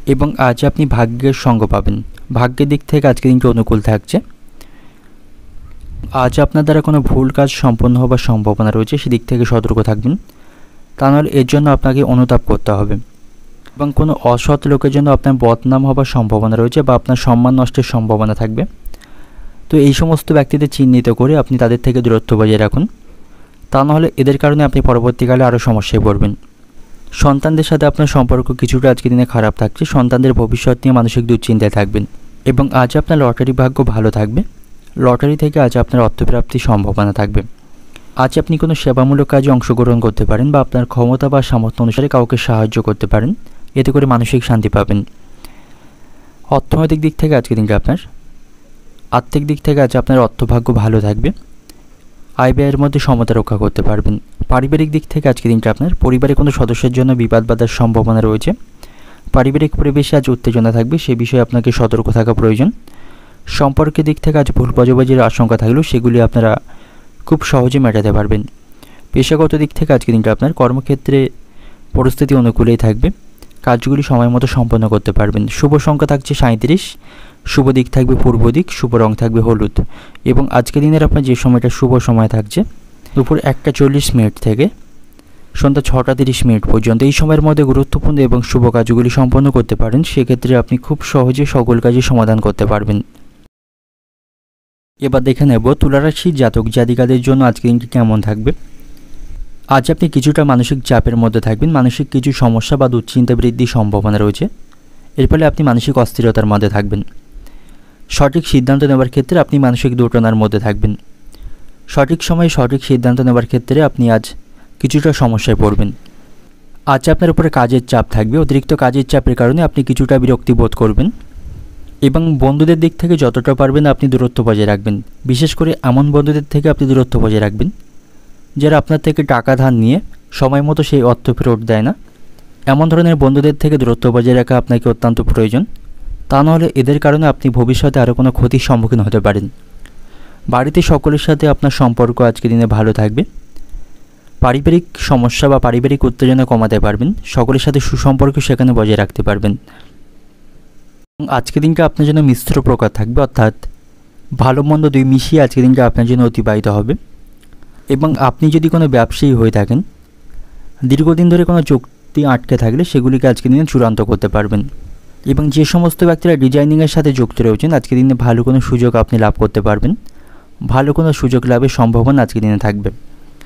এবং আজ আপনি ভাগ্যের সঙ্গ পাবেন। ভাগ্যের দিক থেকে আজকে দিনটি অনুকূল থাকছে। আজ আপনার দ্বারা কোনো ভুল কাজ সম্পন্ন হবার সম্ভাবনা রয়েছে, সেদিক থেকে সতর্ক থাকবেন। তা নাহলে এর জন্য আপনাকে অনুতাপ করতে হবে। এবং কোনো অসৎ লোকের জন্য আপনার বদনাম হবার সম্ভাবনা রয়েছে বা আপনার সম্মান নষ্টের সম্ভাবনা থাকবে। তো এই সমস্ত ব্যক্তিদের চিহ্নিত করে আপনি তাদের থেকে দূরত্ব বজায় রাখুন। তা নাহলে এদের কারণে আপনি পরবর্তীকালে আরও সমস্যায় পড়বেন। সন্তানদের সাথে আপনার সম্পর্ক কিছুটা আজকে দিনে খারাপ থাকছে। সন্তানদের ভবিষ্যৎ নিয়ে মানসিক দুশ্চিন্তায় থাকবেন। এবং আজ আপনার লটারি ভাগ্য ভালো থাকবে। লটারি থেকে আজ আপনার অর্থপ্রাপ্তির সম্ভাবনা থাকবে। আজ আপনি কোনো সেবামূলক কাজে অংশগ্রহণ করতে পারেন বা আপনার ক্ষমতা বা সামর্থ্য অনুসারে কাউকে সাহায্য করতে পারেন। এতে করে মানসিক শান্তি পাবেন। অর্থনৈতিক দিক থেকে আজকে দিনটা আপনার আর্থিক দিক থেকে আজ আপনার অর্থভাগ্য ভালো থাকবে। আয় ব্যয়ের মধ্যে সমতা রক্ষা করতে পারবেন। পারিবারিক দিক থেকে আজকে দিনটা আপনার পরিবারের কোনো সদস্যের জন্য বিবাদ বাধার সম্ভাবনা রয়েছে। পারিবারিক পরিবেশে আজ উত্তেজনা থাকবে, সে বিষয়ে আপনাকে সতর্ক থাকা প্রয়োজন। সম্পর্কের দিক থেকে আজ ভুল বোঝাবুঝির আশঙ্কা থাকলেও সেগুলি আপনারা খুব সহজে মেটাতে পারবেন। পেশাগত দিক থেকে আজকে দিনটা আপনার কর্মক্ষেত্রে পরিস্থিতি অনুকূলেই থাকবে। কাজগুলি সময় মতো সম্পন্ন করতে পারবেন। শুভ সংখ্যা থাকছে 37, শুভ দিক থাকবে পূর্ব দিক, শুভ রং থাকবে হলুদ। এবং আজকের দিনের আপনার যে সময়টা শুভ সময় থাকছে দুপুর 1:40 থেকে সন্ধ্যা 6:30 পর্যন্ত। এই সময়ের মধ্যে গুরুত্বপূর্ণ এবং শুভ কাজগুলি সম্পন্ন করতে পারেন। সেক্ষেত্রে আপনি খুব সহজে সকল কাজে সমাধান করতে পারবেন। এবার দেখে নেব তুলা রাশির জাতক জাতিকাদের জন্য আজকের দিনটি কেমন থাকবে। আজ আপনি কিছুটা মানসিক চাপের মধ্যে থাকবেন। মানসিক কিছু সমস্যা বা দুশ্চিন্তা বৃদ্ধির সম্ভাবনা রয়েছে। এর ফলে আপনি মানসিক অস্থিরতার মধ্যে থাকবেন। সঠিক সিদ্ধান্ত নেওয়ার ক্ষেত্রে আপনি মানসিক দোটানার মধ্যে থাকবেন। সঠিক সময়ে সঠিক সিদ্ধান্ত নেওয়ার ক্ষেত্রে আপনি আজ কিছুটা সমস্যায় পড়বেন। আজ আপনার উপরে কাজের চাপ থাকবে। অতিরিক্ত কাজের চাপের কারণে আপনি কিছুটা বিরক্তি বোধ করবেন। এবং বন্ধুদের দিক থেকে যতটা পারবেন আপনি দূরত্ব বজায় রাখবেন। বিশেষ করে এমন বন্ধুদের থেকে আপনি দূরত্ব বজায় রাখবেন যারা আপনার থেকে টাকা ধার নিয়ে সময় মতো সেই অর্থ ফেরত দেয় না। এমন ধরনের বন্ধুদের থেকে দূরত্ব বজায় রাখা আপনাকে অত্যন্ত প্রয়োজন। তা নাহলে এদের কারণে আপনি ভবিষ্যতে আরও কোনো ক্ষতির সম্মুখীন হতে পারেন। বাড়িতে সকলের সাথে আপনার সম্পর্ক আজকের দিনে ভালো থাকবে। পারিবারিক সমস্যা বা পারিবারিক উত্তেজনা কমাতে পারবেন। সকলের সাথে সুসম্পর্ক সেখানে বজায় রাখতে পারবেন। আজকের দিনটা আপনার জন্য মিশ্র প্রকার থাকবে, অর্থাৎ ভালো মন্দ দুই মিশিয়ে আজকের দিনটা আপনার জন্য অতিবাহিত হবে। এবং আপনি যদি কোনো ব্যবসায়ী হয়ে থাকেন, দীর্ঘদিন ধরে কোনো চুক্তি আটকে থাকলে সেগুলিকে আজকের দিনে চূড়ান্ত করতে পারবেন। এবং যে সমস্ত ব্যক্তিরা ডিজাইনিংয়ের সাথে যুক্ত রয়েছেন, আজকের দিনে ভালো কোনো সুযোগ আপনি লাভ করতে পারবেন। ভালো কোনো সুযোগ লাভের সম্ভাবনা আজকের দিনে থাকবে।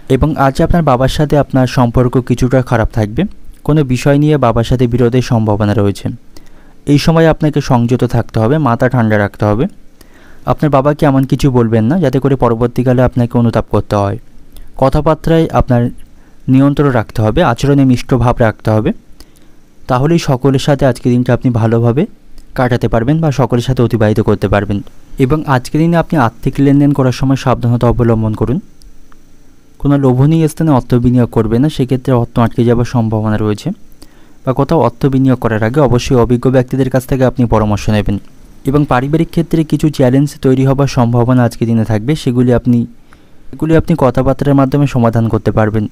এবং আজ আপনার বাবার সাথে আপনার সম্পর্ক কিছুটা খারাপ থাকবে। কোনো বিষয় নিয়ে বাবার সাথে বিরোধের সম্ভাবনা রয়েছে। এই সময় আপনাকে সংযত থাকতে হবে, মাথা ঠান্ডা রাখতে হবে। আপনার বাবাকে এমন কিছু বলবেন না যাতে করে পরবর্তীকালে আপনাকে অনুতাপ করতে হয়। কথাবার্তায় আপনার নিয়ন্ত্রণ রাখতে হবে, আচরণে মিষ্ট ভাব রাখতে হবে। তাহলেই সকলের সাথে আজকের দিনটা আপনি ভালোভাবে কাটাতে পারবেন বা সকলের সাথে অতিবাহিত করতে পারবেন। এবং আজকের দিনে আপনি আর্থিক লেনদেন করার সময় সাবধানতা অবলম্বন করুন। কোনো লোভনীয় স্থানে অর্থ বিনিয়োগ করবে না, সেক্ষেত্রে অর্থ আটকে যাওয়ার সম্ভাবনা রয়েছে। বা কোথাও অর্থ বিনিয়োগ করার আগে অবশ্যই অভিজ্ঞ ব্যক্তিদের কাছ থেকে আপনি পরামর্শ নেবেন। এবং পারিবারিক ক্ষেত্রে কিছু চ্যালেঞ্জ তৈরি হওয়ার সম্ভাবনা আজকের দিনে থাকবে, সেগুলি আপনি কথাবার্তার মাধ্যমে সমাধান করতে পারবেন।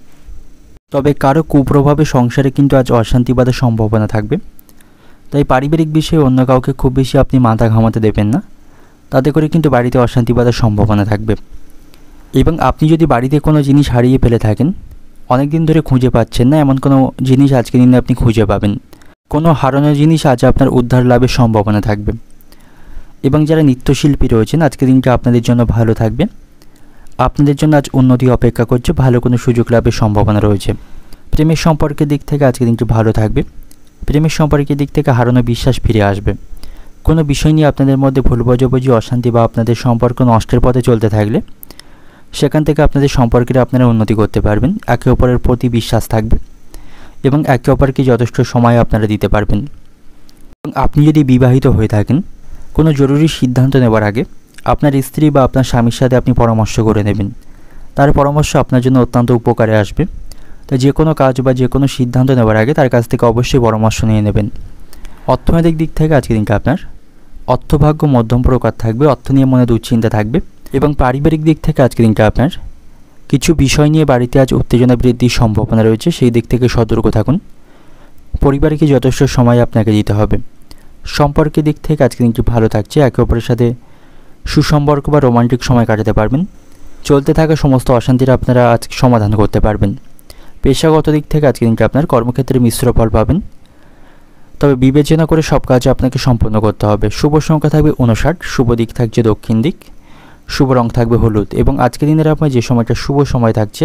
তবে কারো কুপ্রভাবে সংসারে কিন্তু আজ অশান্তি বাঁধার সম্ভাবনা থাকবে। তাই পারিবারিক বিষয়ে অন্য কাউকে খুব বেশি আপনি মাথা ঘামাতে দেবেন না, তাতে করে কিন্তু বাড়িতে অশান্তি বাঁধার সম্ভাবনা থাকবে। এবং আপনি যদি বাড়িতে কোনো জিনিস হারিয়ে ফেলে থাকেন, অনেক দিন ধরে খুঁজে পাচ্ছেন না, এমন কোনো জিনিস আজকের দিনে আপনি খুঁজে পাবেন। কোনো হারানো জিনিস আজ আপনার উদ্ধার লাভের সম্ভাবনা থাকবে। এবং যারা নৃত্যশিল্পী রয়েছেন, আজকের দিনটা আপনাদের জন্য ভালো থাকবে। আপনাদের জন্য আজ উন্নতি অপেক্ষা করছে, ভালো কোনো সুযোগ লাভের সম্ভাবনা রয়েছে। প্রেমের সম্পর্কের দিক থেকে আজকের দিনটি ভালো থাকবে। প্রেমের সম্পর্কের দিক থেকে হারানো বিশ্বাস ফিরে আসবে। কোনো বিষয় নিয়ে আপনাদের মধ্যে ভুল বোঝাবুঝি, অশান্তি বা আপনাদের সম্পর্ক নষ্টের পথে চলতে থাকলে সেখান থেকে আপনাদের সম্পর্কের আপনারা উন্নতি করতে পারবেন। একে অপরের প্রতি বিশ্বাস থাকবে এবং একে অপরকে যথেষ্ট সময় আপনারা দিতে পারবেন। এবং আপনি যদি বিবাহিত হয়ে থাকেন, কোনো জরুরি সিদ্ধান্ত নেওয়ার আগে আপনার স্ত্রী বা আপনার স্বামীর সাথে আপনি পরামর্শ করে নেবেন। তার পরামর্শ আপনার জন্য অত্যন্ত উপকারে আসবে। তাই যে কোনো কাজ বা যে কোনো সিদ্ধান্ত নেওয়ার আগে তার কাছ থেকে অবশ্যই পরামর্শ নিয়ে নেবেন। অর্থনৈতিক দিক থেকে আজকের দিনটা আপনার অর্থভাগ্য মধ্যম প্রকার থাকবে, অর্থ নিয়ে মনে দুশ্চিন্তা থাকবে। এবং পারিবারিক দিক থেকে আজকের দিনটা আপনার কিছু বিষয় নিয়ে বাড়িতে আজ উত্তেজনা বৃদ্ধির সম্ভাবনা রয়েছে, সেই দিক থেকে সতর্ক থাকুন। পরিবারকে যথেষ্ট সময় আপনাকে দিতে হবে। সম্পর্কের দিক থেকে আজকের দিনটি ভালো থাকছে, একে অপরের সাথে সুসম্পর্ক বা রোমান্টিক সময় কাটাতে পারবেন। চলতে থাকা সমস্ত অশান্তির আপনারা আজ সমাধান করতে পারবেন। পেশাগত দিক থেকে আজকের দিনটি আপনার কর্মক্ষেত্রে মিশ্র ফল পাবেন, তবে বিবেচনা করে সব কাজ আপনাকে সম্পন্ন করতে হবে। শুভ সংখ্যা থাকবে 59, শুভ দিক থাকছে দক্ষিণ দিক, শুভ রং থাকবে হলুদ। এবং আজকের দিনের আপনার যে সময়টা শুভ সময় থাকছে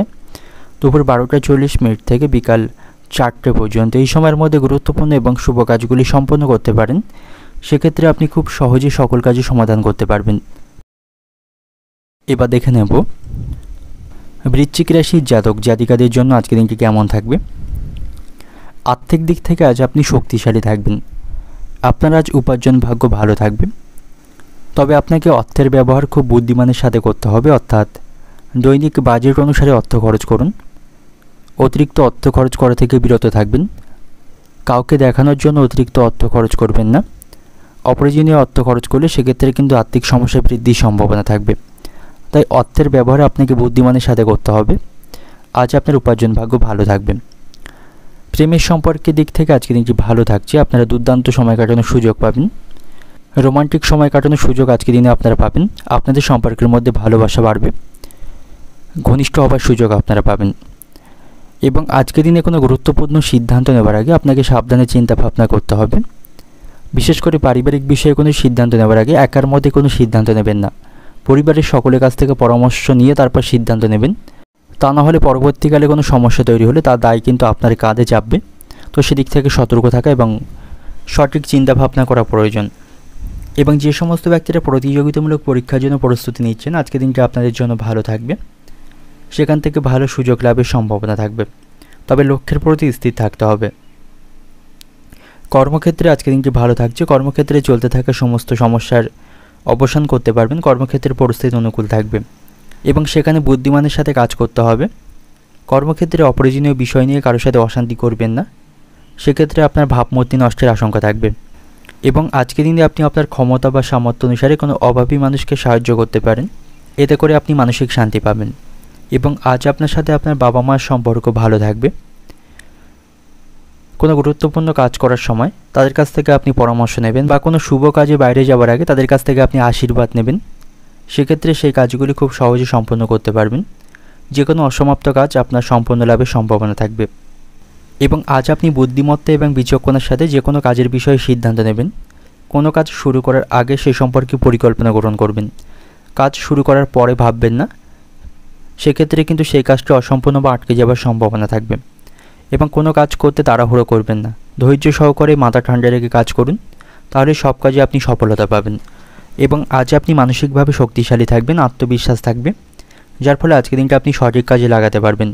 দুপুর 12টা 40 থেকে বিকাল 4টে পর্যন্ত। এই সময়ের মধ্যে গুরুত্বপূর্ণ এবং শুভ কাজগুলি সম্পন্ন করতে পারেন। সেক্ষেত্রে আপনি খুব সহজেই সকল কাজই সমাধান করতে পারবেন। এবার দেখে নেব বৃশ্চিক রাশির জাতক জাতিকাদের জন্য আজকের দিনটি কেমন থাকবে। আর্থিক দিক থেকে আজ আপনি শক্তিশালী থাকবেন। আপনার আজ উপার্জন ভাগ্য ভালো থাকবে। তবে আপনাকে অর্থের ব্যবহার খুব বুদ্ধিমানের সাথে করতে হবে, অর্থাৎ দৈনিক বাজেট অনুসারে অর্থ খরচ করুন। অতিরিক্ত অর্থ খরচ করা থেকে বিরত থাকবেন। কাউকে দেখানোর জন্য অতিরিক্ত অর্থ খরচ করবেন না। অপ্রয়োজনীয় অর্থ খরচ করলে সেক্ষেত্রে কিন্তু আর্থিক সমস্যা বৃদ্ধির সম্ভাবনা থাকবে। তাই অর্থের ব্যবহার আপনাকে বুদ্ধিমানের সাথে করতে হবে। আজ আপনার উপার্জন ভাগ্য ভালো থাকবে। প্রেমের সম্পর্কের দিক থেকে আজকের দিনটি ভালো থাকছে, আপনারা দুর্দান্ত সময় কাটানোর সুযোগ পাবেন। রোমান্টিক সময় কাটানোর সুযোগ আজকের দিনে আপনারা পাবেন। আপনাদের সম্পর্কের মধ্যে ভালোবাসা বাড়বে, ঘনিষ্ঠ হবার সুযোগ আপনারা পাবেন। এবং আজকের দিনে কোনো গুরুত্বপূর্ণ সিদ্ধান্ত নেওয়ার আগে আপনাকে সাবধানে চিন্তা ভাবনা করতে হবে। বিশেষ করে পারিবারিক বিষয়ে কোনো সিদ্ধান্ত নেওয়ার আগে একার মধ্যে কোনো সিদ্ধান্ত নেবেন না। পরিবারের সকলের কাছ থেকে পরামর্শ নিয়ে তারপর সিদ্ধান্ত নেবেন। তা না হলে পরবর্তীকালে কোনো সমস্যা তৈরি হলে তার দায় কিন্তু আপনার কাঁধে চাপবে। তো সেদিক থেকে সতর্ক থাকা এবং সঠিক চিন্তাভাবনা করা প্রয়োজন। এবং যে সমস্ত ব্যক্তিরা প্রতিযোগিতামূলক পরীক্ষার জন্য প্রস্তুতি নিচ্ছেন, আজকের দিনটা আপনাদের জন্য ভালো থাকবে। সেখান থেকে ভালো সুযোগ লাভের সম্ভাবনা থাকবে, তবে লক্ষ্যের প্রতি স্থির থাকতে হবে। কর্মক্ষেত্রে আজকের দিনটি ভালো থাকছে। কর্মক্ষেত্রে চলতে থাকা সমস্ত সমস্যার অবসান করতে পারবেন। কর্মক্ষেত্রের পরিস্থিতি অনুকূল থাকবে এবং সেখানে বুদ্ধিমানের সাথে কাজ করতে হবে। কর্মক্ষেত্রে অপ্রয়োজনীয় বিষয় নিয়ে কারোর সাথে অশান্তি করবেন না, সেক্ষেত্রে আপনার ভাবমূর্তি নষ্টের আশঙ্কা থাকবে। এবং আজকের দিনে আপনি আপনার ক্ষমতা বা সামর্থ্য অনুসারে কোনো অভাবী মানুষকে সাহায্য করতে পারেন, এতে করে আপনি মানসিক শান্তি পাবেন। এবং আজ আপনার সাথে আপনার বাবা মার সম্পর্ক ভালো থাকবে। কোনো গুরুত্বপূর্ণ কাজ করার সময় তাদের কাছ থেকে আপনি পরামর্শ নেবেন বা কোনো শুভ কাজে বাইরে যাওয়ার আগে তাদের কাছ থেকে আপনি আশীর্বাদ নেবেন, সেক্ষেত্রে সেই কাজগুলি খুব সহজে সম্পন্ন করতে পারবেন। যে কোনো অসমাপ্ত কাজ আপনার সম্পূর্ণ লাভের সম্ভাবনা থাকবে। এবং আজ আপনি বুদ্ধিমত্তা এবং বিচক্ষণতার সাথে যে কোনো কাজের বিষয়ে সিদ্ধান্ত নেবেন। কোনো কাজ শুরু করার আগে সে সম্পর্কে পরিকল্পনা গ্রহণ করবেন, কাজ শুরু করার পরে ভাববেন না, সেক্ষেত্রে কিন্তু সেই কাজটি অসম্পূর্ণ বা আটকে যাওয়ার সম্ভাবনা থাকবে। এবং কোনো কাজ করতে তাড়াহুড়ো করবেন না, ধৈর্য সহকারে মাথা ঠান্ডা রেখে কাজ করুন, তাহলে সব কাজে আপনি সফলতা পাবেন। এবং আজ আপনি মানসিকভাবে শক্তিশালী থাকবেন, আত্মবিশ্বাস থাকবে, যার ফলে আজকের দিনটা আপনি সঠিক কাজে লাগাতে পারবেন।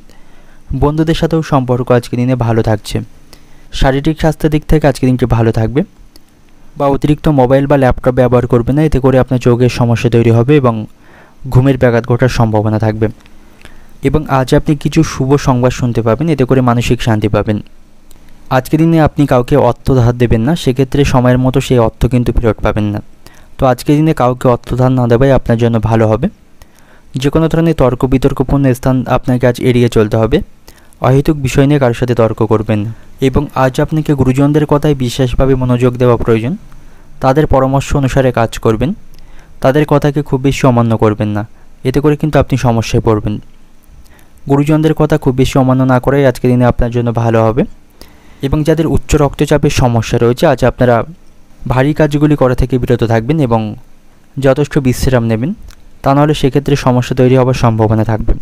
বন্ধুদের সাথেও সম্পর্ক আজকের দিনে ভালো থাকছে। শারীরিক স্বাস্থ্যের দিক থেকে আজকের দিনটি ভালো থাকবে। বা অতিরিক্ত মোবাইল বা ল্যাপটপ ব্যবহার করবেন না, এতে করে আপনার চোখের সমস্যা তৈরি হবে এবং ঘুমের ব্যাঘাত ঘটার সম্ভাবনা থাকবে। এবং আজ আপনি কিছু শুভ সংবাদ শুনতে পাবেন, এতে করে মানসিক শান্তি পাবেন। আজকের দিনে আপনি কাউকে অর্থ ধার দেবেন না, সেক্ষেত্রে সময়ের মতো সেই অর্থ কিন্তু ফেরত পাবেন না। তো আজকের দিনে কাউকে অর্থ ধার না দেওয়াই আপনার জন্য ভালো হবে। যে কোনো ধরনের তর্ক বিতর্কপূর্ণ স্থান আপনাকে আজ এড়িয়ে চলতে হবে। অহেতুক বিষয় নিয়ে কারোর সাথে তর্ক করবেন না। এবং আজ আপনাকে গুরুজনদের কথায় বিশেষভাবে মনোযোগ দেওয়া প্রয়োজন। তাদের পরামর্শ অনুসারে কাজ করবেন, তাদের কথাকে খুব বেশি অমান্য করবেন না, এতে করে কিন্তু আপনি সমস্যায় পড়বেন। গুরুজনদের কথা খুব বেশি অমান্য না করাই আজকের দিনে আপনার জন্য ভালো হবে। এবং যাদের উচ্চ রক্তচাপের সমস্যা রয়েছে, আজ আপনারা ভারী কাজগুলি করা থেকে বিরত থাকবেন এবং যথেষ্ট বিশ্রাম নেবেন, তা নাহলে সেক্ষেত্রে সমস্যা তৈরি হওয়ার সম্ভাবনা থাকবে।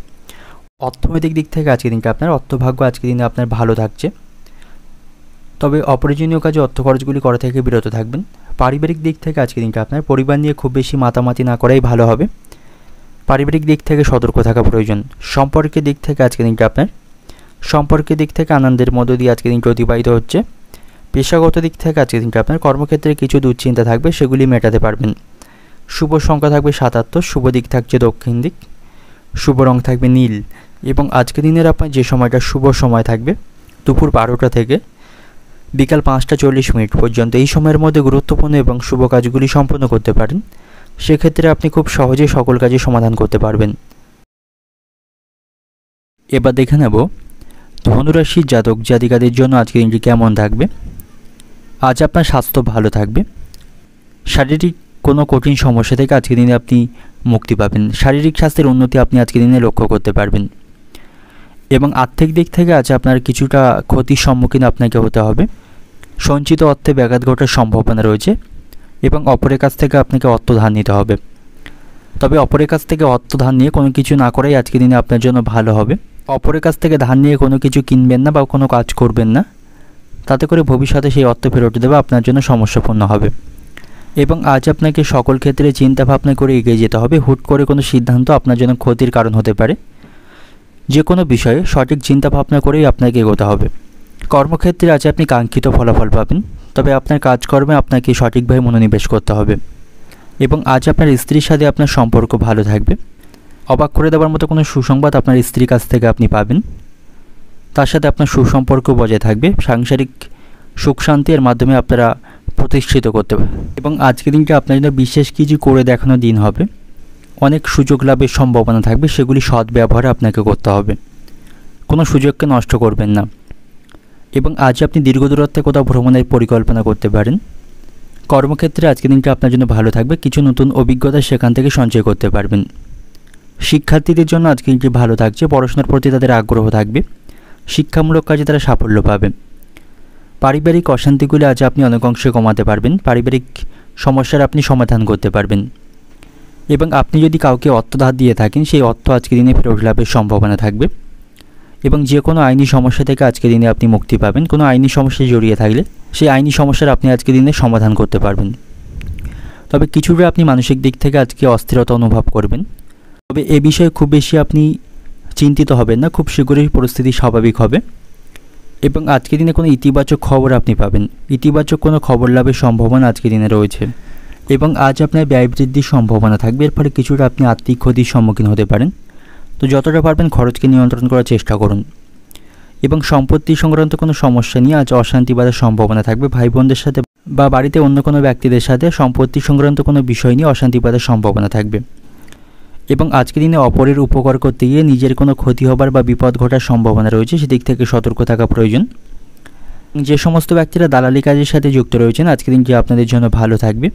অর্থনৈতিক দিক থেকে আজকের দিনটা আপনার অর্থভাগ্য আজকের দিনে আপনার ভালো থাকছে, তবে অপ্রয়োজনীয় কাজে অর্থ খরচগুলি করা থেকে বিরত থাকবেন। পারিবারিক দিক থেকে আজকের দিনটা আপনার পরিবার নিয়ে খুব বেশি মাতামাতি না করাই ভালো হবে। পারিবারিক দিক থেকে সতর্ক থাকা প্রয়োজন। সম্পর্কের দিক থেকে আজকের দিনটা আপনার সম্পর্কের দিক থেকে আনন্দের মধ্য দিয়ে আজকের দিনটা অতিবাহিত হচ্ছে। পেশাগত দিক থেকে আজকের দিনটা আপনার কর্মক্ষেত্রে কিছু দুশ্চিন্তা থাকবে, সেগুলি মেটাতে পারবেন। শুভ সংখ্যা থাকবে 77, শুভ দিক থাকছে দক্ষিণ দিক, শুভ রং থাকবে নীল। এবং আজকের দিনের আপনার যে সময়টা শুভ সময় থাকবে দুপুর 12টা থেকে বিকাল 5টা 40 মিনিট পর্যন্ত, এই সময়ের মধ্যে গুরুত্বপূর্ণ এবং শুভ কাজগুলি সম্পন্ন করতে পারেন। সেক্ষেত্রে আপনি খুব সহজেই সকল কাজে সমাধান করতে পারবেন। এবার দেখে নেব ধনুরাশির জাতক জাতিকাদের জন্য আজকের দিনটি কেমন থাকবে। আজ আপনার স্বাস্থ্য ভালো থাকবে। শারীরিক কোনো কঠিন সমস্যা থেকে আজকের দিনে আপনি মুক্তি পাবেন। শারীরিক স্বাস্থ্যের উন্নতি আপনি আজকের দিনে লক্ষ্য করতে পারবেন। এবং আর্থিক দিক থেকে আজ আপনার কিছুটা ক্ষতির সম্মুখীন আপনাকে হতে হবে। সঞ্চিত অর্থে ব্যাঘাত ঘটার সম্ভাবনা রয়েছে এবং অপরের কাছ থেকে আপনাকে অর্থ ধার নিতে হবে। তবে অপরের কাছ থেকে অর্থ ধার নিয়ে কোনো কিছু না করাই আজকের দিনে আপনার জন্য ভালো হবে। অপরের কাছ থেকে ধার নিয়ে কোনো কিছু কিনবেন না বা কোনো কাজ করবেন না, তাতে করে ভবিষ্যতে সেই অর্থ ফেরত দেবে আপনার জন্য সমস্যাপূর্ণ হবে। এবং আজ আপনাকে সকল ক্ষেত্রে চিন্তা ভাবনা করে এগিয়ে যেতে হবে। হুট করে কোনো সিদ্ধান্ত আপনার জন্য ক্ষতির কারণ হতে পারে। যে কোনো বিষয়ে সঠিক চিন্তা ভাবনা করেই আপনাকে এগোতে হবে। কর্মক্ষেত্রে আজ আপনি কাঙ্ক্ষিত ফলাফল পাবেন, তবে আপনার কাজকর্মে আপনাকে সঠিকভাবে মনোনিবেশ করতে হবে। এবং আজ আপনার স্ত্রীর সাথে আপনার সম্পর্ক ভালো থাকবে। অবাক করে দেওয়ার মতো কোনো সুসংবাদ আপনার স্ত্রীর কাছ থেকে আপনি পাবেন, তার সাথে আপনার সুসম্পর্ক বজায় থাকবে। সাংসারিক সুখ শান্তির মাধ্যমে আপনারা প্রতিষ্ঠিত করতে পারবেন। এবং আজকের দিনটা আপনার জন্য বিশেষ কিছু করে দেখানো দিন হবে। অনেক সুযোগ লাভের সম্ভাবনা থাকবে, সেগুলি সৎ ব্যবহারে আপনাকে করতে হবে। কোনো সুযোগকে নষ্ট করবেন না। এবং আজ আপনি দীর্ঘ দূরত্বে কোথাও ভ্রমণের পরিকল্পনা করতে পারেন। কর্মক্ষেত্রে আজকের দিনটা আপনার জন্য ভালো থাকবে। কিছু নতুন অভিজ্ঞতা সেখান থেকে সঞ্চয় করতে পারবেন। শিক্ষার্থীদের জন্য আজকে দিনটি ভালো থাকছে। পড়াশোনার প্রতি তাদের আগ্রহ থাকবে। শিক্ষামূলক কাজে তারা সাফল্য পাবে। পারিবারিক অশান্তিগুলি আজ আপনি অনেক অংশে কমাতে পারবেন। পারিবারিক সমস্যার আপনি সমাধান করতে পারবেন। এবং আপনি যদি কাউকে অর্থ ধার দিয়ে থাকেন, সেই অর্থ আজকের দিনে ফেরত লাভের সম্ভাবনা থাকবে। এবং যে কোনো আইনি সমস্যা থেকে আজকের দিনে আপনি মুক্তি পাবেন। কোনো আইনি সমস্যায় জড়িয়ে থাকলে সেই আইনি সমস্যার আপনি আজকের দিনে সমাধান করতে পারবেন। তবে কিছুটা আপনি মানসিক দিক থেকে আজকে অস্থিরতা অনুভব করবেন। তবে এ বিষয়ে খুব বেশি আপনি চিন্তিত হবেন না, খুব শীঘ্রই পরিস্থিতি স্বাভাবিক হবে। এবং আজকের দিনে কোনো ইতিবাচক খবর আপনি পাবেন। ইতিবাচক কোনো খবর লাভের সম্ভাবনা আজকের দিনে রয়েছে। এবং আজ আপনার ব্যয় বৃদ্ধির সম্ভাবনা থাকবে, এর ফলে কিছুটা আপনি আর্থিক ক্ষতির সম্মুখীন হতে পারেন। তো যতটা পারবেন খরচকে নিয়ন্ত্রণ করার চেষ্টা করুন। এবং সম্পত্তি সংক্রান্ত কোনো সমস্যা নিয়ে আজ অশান্তি বাঁধার সম্ভাবনা থাকবে। ভাই বোনদের সাথে বা বাড়িতে অন্য কোনো ব্যক্তিদের সাথে সম্পত্তি সংক্রান্ত কোনো বিষয় নিয়ে অশান্তি বাঁধার সম্ভাবনা থাকবে। এবং আজকের দিনে অপরের উপকার করতে গিয়ে নিজের কোনো ক্ষতি হবার বা বিপদ ঘটার সম্ভাবনা রয়েছে, সেদিক থেকে সতর্ক থাকা প্রয়োজন। যে সমস্ত ব্যক্তিরা দালালি কাজের সাথে যুক্ত রয়েছেন, আজকের দিনটি আপনাদের জন্য ভালো থাকবে।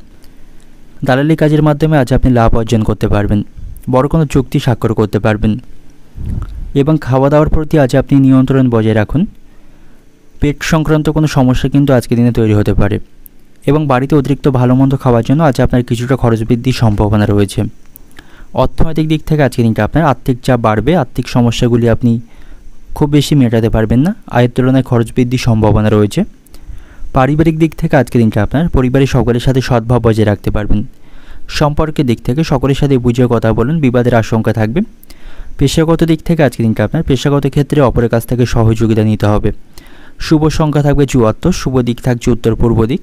দালালি কাজের মাধ্যমে আজ আপনি লাভ অর্জন করতে পারবেন, বড় কোনো চুক্তি স্বাক্ষর করতে পারবেন। এবং খাওয়া দাওয়ার প্রতি আজ আপনি নিয়ন্ত্রণ বজায় রাখুন। পেট সংক্রান্ত কোনো সমস্যা কিন্তু আজকের দিনে তৈরি হতে পারে। এবং বাড়িতে অতিরিক্ত ভালো মন্দ খাওয়ার জন্য আজ আপনার কিছুটা খরচ বৃদ্ধির সম্ভাবনা রয়েছে। অর্থনৈতিক দিক থেকে আজকের দিনটা আপনার আর্থিক চাপ বাড়বে। আর্থিক সমস্যাগুলি আপনি খুব বেশি মেটাতে পারবেন না, আয়ের তুলনায় খরচ বৃদ্ধির সম্ভাবনা রয়েছে। পারিবারিক দিক থেকে আজকের দিনটা আপনার পরিবারের সকলের সাথে সদ্ভাব বজায় রাখতে পারবেন। সম্পর্কের দিক থেকে সকলের সাথে বুঝে কথা বলুন, বিবাদের আশঙ্কা থাকবে। পেশাগত দিক থেকে আজকের দিনটা আপনার পেশাগত ক্ষেত্রে অপরের কাছ থেকে সহযোগিতা নিতে হবে। শুভ সংখ্যা থাকবে 74, শুভ দিক থাকছে উত্তর পূর্ব দিক,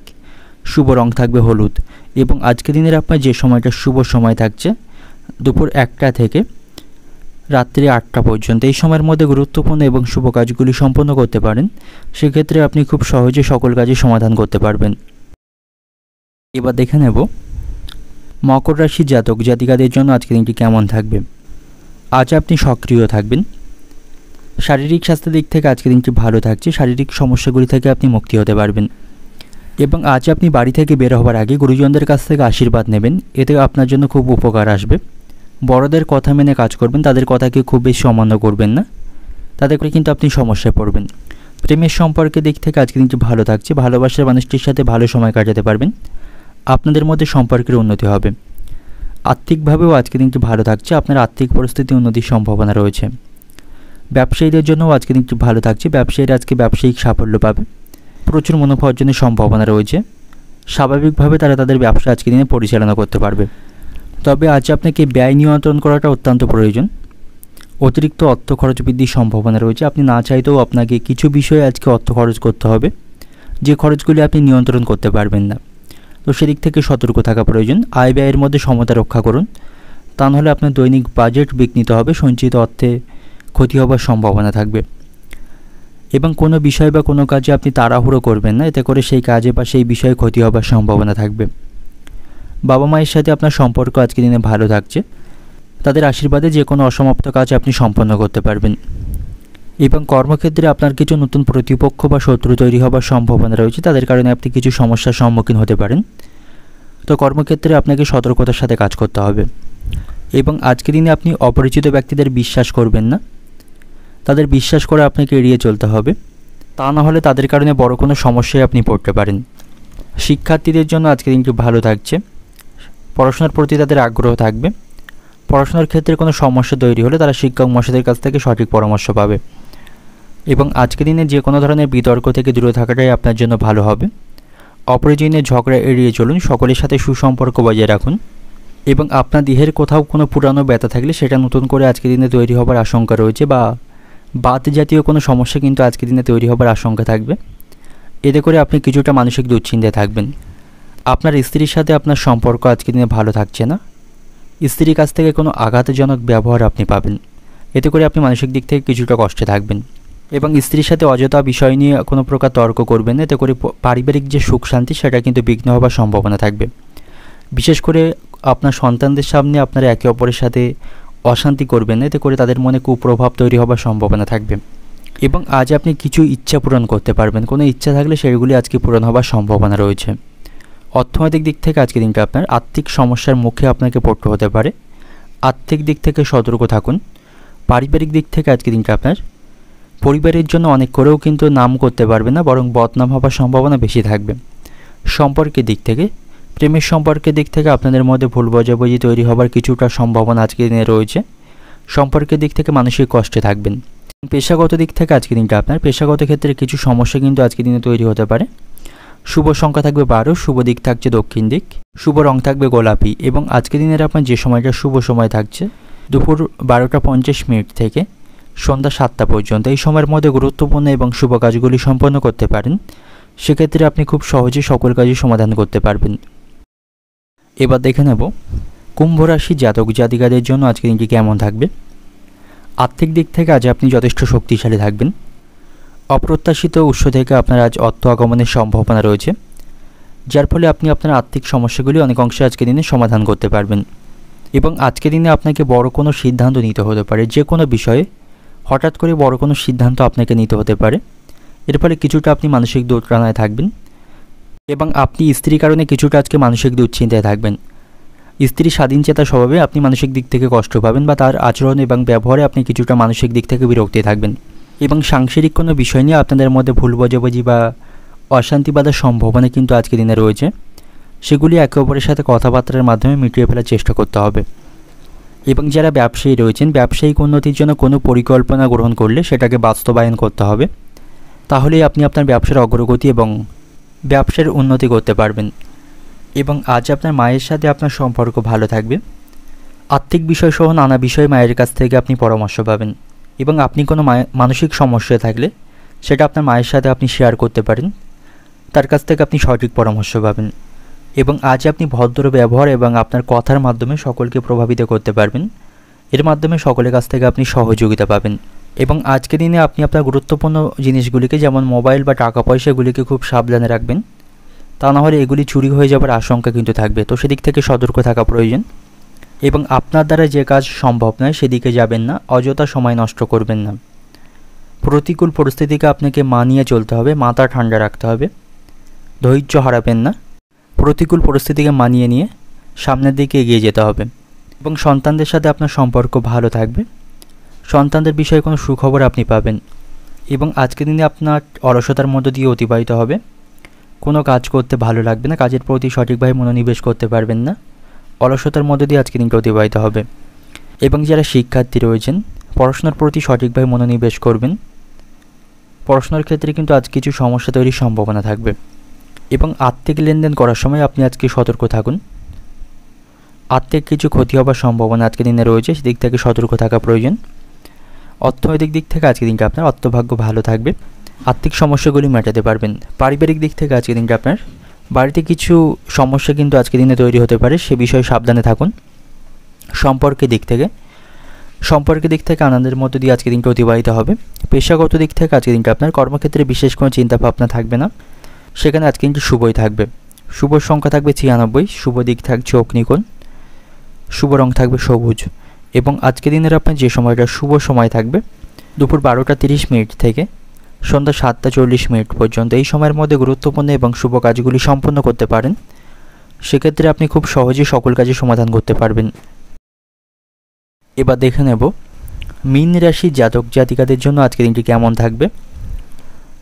শুভ রং থাকবে হলুদ। এবং আজকের দিনের আপনার যে সময়টা শুভ সময় থাকছে দুপুর 1টা থেকে রাত্রি 8টা পর্যন্ত, এই সময়ের মধ্যে গুরুত্বপূর্ণ এবং শুভ কাজগুলি সম্পন্ন করতে পারেন। সেক্ষেত্রে আপনি খুব সহজে সকল কাজে সমাধান করতে পারবেন। এবার দেখে নেব মকর রাশির জাতক জাতিকাদের জন্য আজকের দিনটি কেমন থাকবে। আজ আপনি সক্রিয় থাকবেন। শারীরিক স্বাস্থ্যের দিক থেকে আজকের দিনটি ভালো থাকছে। শারীরিক সমস্যাগুলি থেকে আপনি মুক্তি হতে পারবেন। এবং আজ আপনি বাড়ি থেকে বের হবার আগে গুরুজনদের কাছ থেকে আশীর্বাদ নেবেন, এতে আপনার জন্য খুব উপকার আসবে। বড়দের কথা মেনে কাজ করবেন, তাদের কথাকে খুব বেশি অমান্য করবেন না, তাতে করে কিন্তু আপনি সমস্যায় পড়বেন। প্রেমের সম্পর্কের দিক থেকে আজকের দিনটি ভালো থাকছে। ভালোবাসার মানুষটির সাথে ভালো সময় কাটাতে পারবেন, আপনাদের মধ্যে সম্পর্কের উন্নতি হবে। আর্থিকভাবেও আজকের দিনটি ভালো থাকছে, আপনার আর্থিক পরিস্থিতি উন্নতির সম্ভাবনা রয়েছে। ব্যবসায়ীদের জন্যও আজকের দিনটি ভালো থাকছে। ব্যবসায়ীরা আজকে ব্যবসায়িক সাফল্য পাবে, প্রচুর মুনাফা অর্জনের সম্ভাবনা রয়েছে। স্বাভাবিকভাবে তারা তাদের ব্যবসা আজকের দিনে পরিচালনা করতে পারবে। তবে আজ আপনাকে ব্যয় নিয়ন্ত্রণ করাটা অত্যন্ত প্রয়োজন। অতিরিক্ত অর্থ খরচ বৃদ্ধির সম্ভাবনা রয়েছে। আপনি না চাইতেও আপনাকে কিছু বিষয়ে আজকে অর্থ খরচ করতে হবে, যে খরচগুলি আপনি নিয়ন্ত্রণ করতে পারবেন না। তো সেদিক থেকে সতর্ক থাকা প্রয়োজন। আয় ব্যয়ের মধ্যে সমতা রক্ষা করুন, তা নাহলে আপনার দৈনিক বাজেট বিঘ্নিত হবে, সঞ্চিত অর্থে ক্ষতি হবার সম্ভাবনা থাকবে। এবং কোনো বিষয় বা কোনো কাজে আপনি তাড়াহুড়ো করবেন না, এতে করে সেই কাজে বা সেই বিষয়ে ক্ষতি হবার সম্ভাবনা থাকবে। বাবা মায়ের সাথে আপনার সম্পর্ক আজকের দিনে ভালো থাকছে। তাদের আশীর্বাদে যে কোনো অসমাপ্ত কাজ আপনি সম্পন্ন করতে পারবেন। এবং কর্মক্ষেত্রে আপনার কিছু নতুন প্রতিপক্ষ বা শত্রু তৈরি হবার সম্ভাবনা রয়েছে, তাদের কারণে আপনি কিছু সমস্যার সম্মুখীন হতে পারেন। তো কর্মক্ষেত্রে আপনাকে সতর্কতার সাথে কাজ করতে হবে। এবং আজকের দিনে আপনি অপরিচিত ব্যক্তিদের বিশ্বাস করবেন না, তাদের বিশ্বাস করে আপনাকে এড়িয়ে চলতে হবে, তা না হলে তাদের কারণে বড় কোনো সমস্যায় আপনি পড়তে পারেন। শিক্ষার্থীদের জন্য আজকের দিনটি ভালো থাকছে। পড়াশোনার প্রতি তাদের আগ্রহ থাকবে। পড়াশোনার ক্ষেত্রে কোনো সমস্যা তৈরি হলে তারা শিক্ষক মশাইদের কাছ থেকে সঠিক পরামর্শ পাবে। এবং আজকের দিনে যে কোনো ধরনের বিতর্ক থেকে দূরে থাকাটাই আপনার জন্য ভালো হবে। অপ্রয়োজনীয় ঝগড়া এড়িয়ে চলুন, সকলের সাথে সুসম্পর্ক বজায় রাখুন। এবং আপনার দেহের কোথাও কোনো পুরানো ব্যথা থাকলে সেটা নতুন করে আজকের দিনে তৈরি হবার আশঙ্কা রয়েছে, বা বাত জাতীয় কোনো সমস্যা কিন্তু আজকের দিনে তৈরি হবার আশঙ্কা থাকবে। এতে করে আপনি কিছুটা মানসিক দুশ্চিন্তায় থাকবেন। আপনার স্ত্রীর সাথে আপনার সম্পর্ক আজকের দিনে ভালো থাকছে না। স্ত্রীর কাছ থেকে কোনো আঘাতজনক ব্যবহার আপনি পাবেন, এতে করে আপনি মানসিক দিক থেকে কিছুটা কষ্টে থাকবেন। এবং স্ত্রীর সাথে অযথা বিষয় নিয়ে কোনো প্রকার তর্ক করবেন না, এতে করে পারিবারিক যে সুখ শান্তি সেটা কিন্তু বিঘ্ন হবার সম্ভাবনা থাকবে। বিশেষ করে আপনার সন্তানদের সামনে আপনারা একে অপরের সাথে অশান্তি করবেন না, এতে করে তাদের মনে কুপ্রভাব তৈরি হবার সম্ভাবনা থাকবে। এবং আজ আপনি কিছু ইচ্ছা পূরণ করতে পারবেন, কোনো ইচ্ছা থাকলে সেগুলি আজকে পূরণ হবার সম্ভাবনা রয়েছে। অর্থনৈতিক দিক থেকে আজকের দিনটা আপনার আর্থিক সমস্যার মুখে আপনাকে পড়তে হতে পারে, আর্থিক দিক থেকে সতর্ক থাকুন। পারিবারিক দিক থেকে আজকের দিনটা আপনার পরিবারের জন্য অনেক করেও কিন্তু নাম করতে পারবে না, বরং বদনাম হবার সম্ভাবনা বেশি থাকবে। সম্পর্কের দিক থেকে, প্রেমের সম্পর্কের দিক থেকে আপনাদের মধ্যে ভুল বোঝাবুঝি তৈরি হবার কিছুটা সম্ভাবনা আজকের দিনে রয়েছে। সম্পর্কের দিক থেকে মানসিক কষ্টে থাকবেন। পেশাগত দিক থেকে আজকের দিনটা আপনার পেশাগত ক্ষেত্রে কিছু সমস্যা কিন্তু আজকের দিনে তৈরি হতে পারে। শুভ সংখ্যা থাকবে 12, শুভ দিক থাকছে দক্ষিণ দিক, শুভ রং থাকবে গোলাপি। এবং আজকের দিনের আপনার যে সময়টা শুভ সময় থাকছে দুপুর 12টা 50 মিনিট থেকে সন্ধ্যা 7টা পর্যন্ত। এই সময়ের মধ্যে গুরুত্বপূর্ণ এবং শুভ কাজগুলি সম্পন্ন করতে পারেন। সেক্ষেত্রে আপনি খুব সহজে সকল কাজই সমাধান করতে পারবেন। এবার দেখে নেব কুম্ভ রাশি জাতক জাতিকাদের জন্য আজকের দিনটি কেমন থাকবে। আর্থিক দিক থেকে আজ আপনি যথেষ্ট শক্তিশালী থাকবেন। অপ্রত্যাশিত উৎস থেকে আপনার আজ অর্থ আগমনের সম্ভাবনা রয়েছে, যার ফলে আপনি আপনার আর্থিক সমস্যাগুলি অনেক অংশে আজকের দিনে সমাধান করতে পারবেন। এবং আজকের দিনে আপনাকে বড় কোনো সিদ্ধান্ত নিতে হতে পারে, যে কোনো বিষয়ে হঠাৎ করে বড় কোনো সিদ্ধান্ত আপনাকে নিতে হতে পারে। এর ফলে কিছুটা আপনি মানসিক দোটানায় থাকবেন এবং আপনি স্ত্রীর কারণে কিছুটা আজকে মানসিক দুশ্চিন্তায় থাকবেন। স্ত্রীর স্বাধীনচেতা স্বভাবে আপনি মানসিক দিক থেকে কষ্ট পাবেন বা তার আচরণ এবং ব্যবহারে আপনি কিছুটা মানসিক দিক থেকে বিরক্তি থাকবেন। এবং সাংসারিক কোনো বিষয় নিয়ে আপনাদের মধ্যে ভুল বোঝাবুঝি বা অশান্তি বাঁধার সম্ভাবনা কিন্তু আজকের দিনে রয়েছে। সেগুলি একে অপরের সাথে কথাবার্তার মাধ্যমে মিটিয়ে ফেলার চেষ্টা করতে হবে। এবং যারা ব্যবসায়ী রয়েছেন, ব্যবসায়িক উন্নতির জন্য কোনো পরিকল্পনা গ্রহণ করলে সেটাকে বাস্তবায়ন করতে হবে। তাহলেই আপনি আপনার ব্যবসার অগ্রগতি এবং ব্যবসার উন্নতি করতে পারবেন। এবং আজ আপনার মায়ের সাথে আপনার সম্পর্ক ভালো থাকবে। আর্থিক বিষয়সহ নানা বিষয়ে মায়ের কাছ থেকে আপনি পরামর্শ পাবেন। এবং আপনি কোনো মানসিক সমস্যায় থাকলে সেটা আপনার মায়ের সাথে আপনি শেয়ার করতে পারেন, তার কাছ থেকে আপনি সঠিক পরামর্শ পাবেন। এবং আজ আপনি ভদ্র ব্যবহার এবং আপনার কথার মাধ্যমে সকলকে প্রভাবিত করতে পারবেন। এর মাধ্যমে সকলের কাছ থেকে আপনি সহযোগিতা পাবেন। এবং আজকের দিনে আপনি আপনার গুরুত্বপূর্ণ জিনিসগুলিকে, যেমন মোবাইল বা টাকা পয়সাগুলিকে খুব সাবধানে রাখবেন, তা না হলে এগুলি চুরি হয়ে যাবার আশঙ্কা কিন্তু থাকবে। তো সেদিক থেকে সতর্ক থাকা প্রয়োজন। এবং আপনার দ্বারা যে কাজ সম্ভব নয় সেদিকে যাবেন না, অযথা সময় নষ্ট করবেন না। প্রতিকূল পরিস্থিতিকে আপনাকে মানিয়ে চলতে হবে, মাথা ঠান্ডা রাখতে হবে, ধৈর্য হারাবেন না। প্রতিকূল পরিস্থিতিকে মানিয়ে নিয়ে সামনের দিকে এগিয়ে যেতে হবে। এবং সন্তানদের সাথে আপনার সম্পর্ক ভালো থাকবে। সন্তানদের বিষয়ে কোনো সুখবর আপনি পাবেন। এবং আজকের দিনে আপনার অলসতার মধ্য দিয়ে অতিবাহিত হবে। কোনো কাজ করতে ভালো লাগবে না, কাজের প্রতি সঠিকভাবে মনোনিবেশ করতে পারবেন না। অলসতার মধ্য দিয়ে আজকের দিনটা অতিবাহিত হবে। এবং যারা শিক্ষার্থী রয়েছেন, পড়াশোনার প্রতি সঠিকভাবে মনোনিবেশ করবেন। পড়াশোনার ক্ষেত্রে কিন্তু আজ কিছু সমস্যা তৈরির সম্ভাবনা থাকবে। এবং আর্থিক লেনদেন করার সময় আপনি আজকে সতর্ক থাকুন। আর্থিক কিছু ক্ষতি হবার সম্ভাবনা আজকের দিনে রয়েছে, সেদিক থেকে সতর্ক থাকা প্রয়োজন। অর্থনৈতিক দিক থেকে আজকের দিনটা আপনার অর্থভাগ্য ভালো থাকবে, আর্থিক সমস্যাগুলি মেটাতে পারবেন। পারিবারিক দিক থেকে আজকের দিনটা আপনার বাড়িতে কিছু সমস্যা কিন্তু আজকের দিনে তৈরি হতে পারে, সে বিষয়ে সাবধানে থাকুন। সম্পর্কের দিক থেকে আনন্দের মধ্য দিয়ে আজকের দিনটা অতিবাহিত হবে। পেশাগত দিক থেকে আজকের দিনটা আপনার কর্মক্ষেত্রে বিশেষ কোনো চিন্তাভাবনা থাকবে না, সেখানে আজকে দিনটি শুভই থাকবে। শুভ সংখ্যা থাকবে 96, শুভ দিক থাকছে অগ্নিকোণ, শুভ রং থাকবে সবুজ। এবং আজকের দিনের আপনার যে সময়টা শুভ সময় থাকবে দুপুর 12টা 30 মিনিট থেকে সন্ধ্যা 7টা 40 মিনিট পর্যন্ত। এই সময়ের মধ্যে গুরুত্বপূর্ণ এবং শুভ কাজগুলি সম্পন্ন করতে পারেন। সেক্ষেত্রে আপনি খুব সহজেই সকল কাজে সমাধান করতে পারবেন। এবার দেখে নেব মীন রাশি জাতক জাতিকাদের জন্য আজকের দিনটি কেমন থাকবে।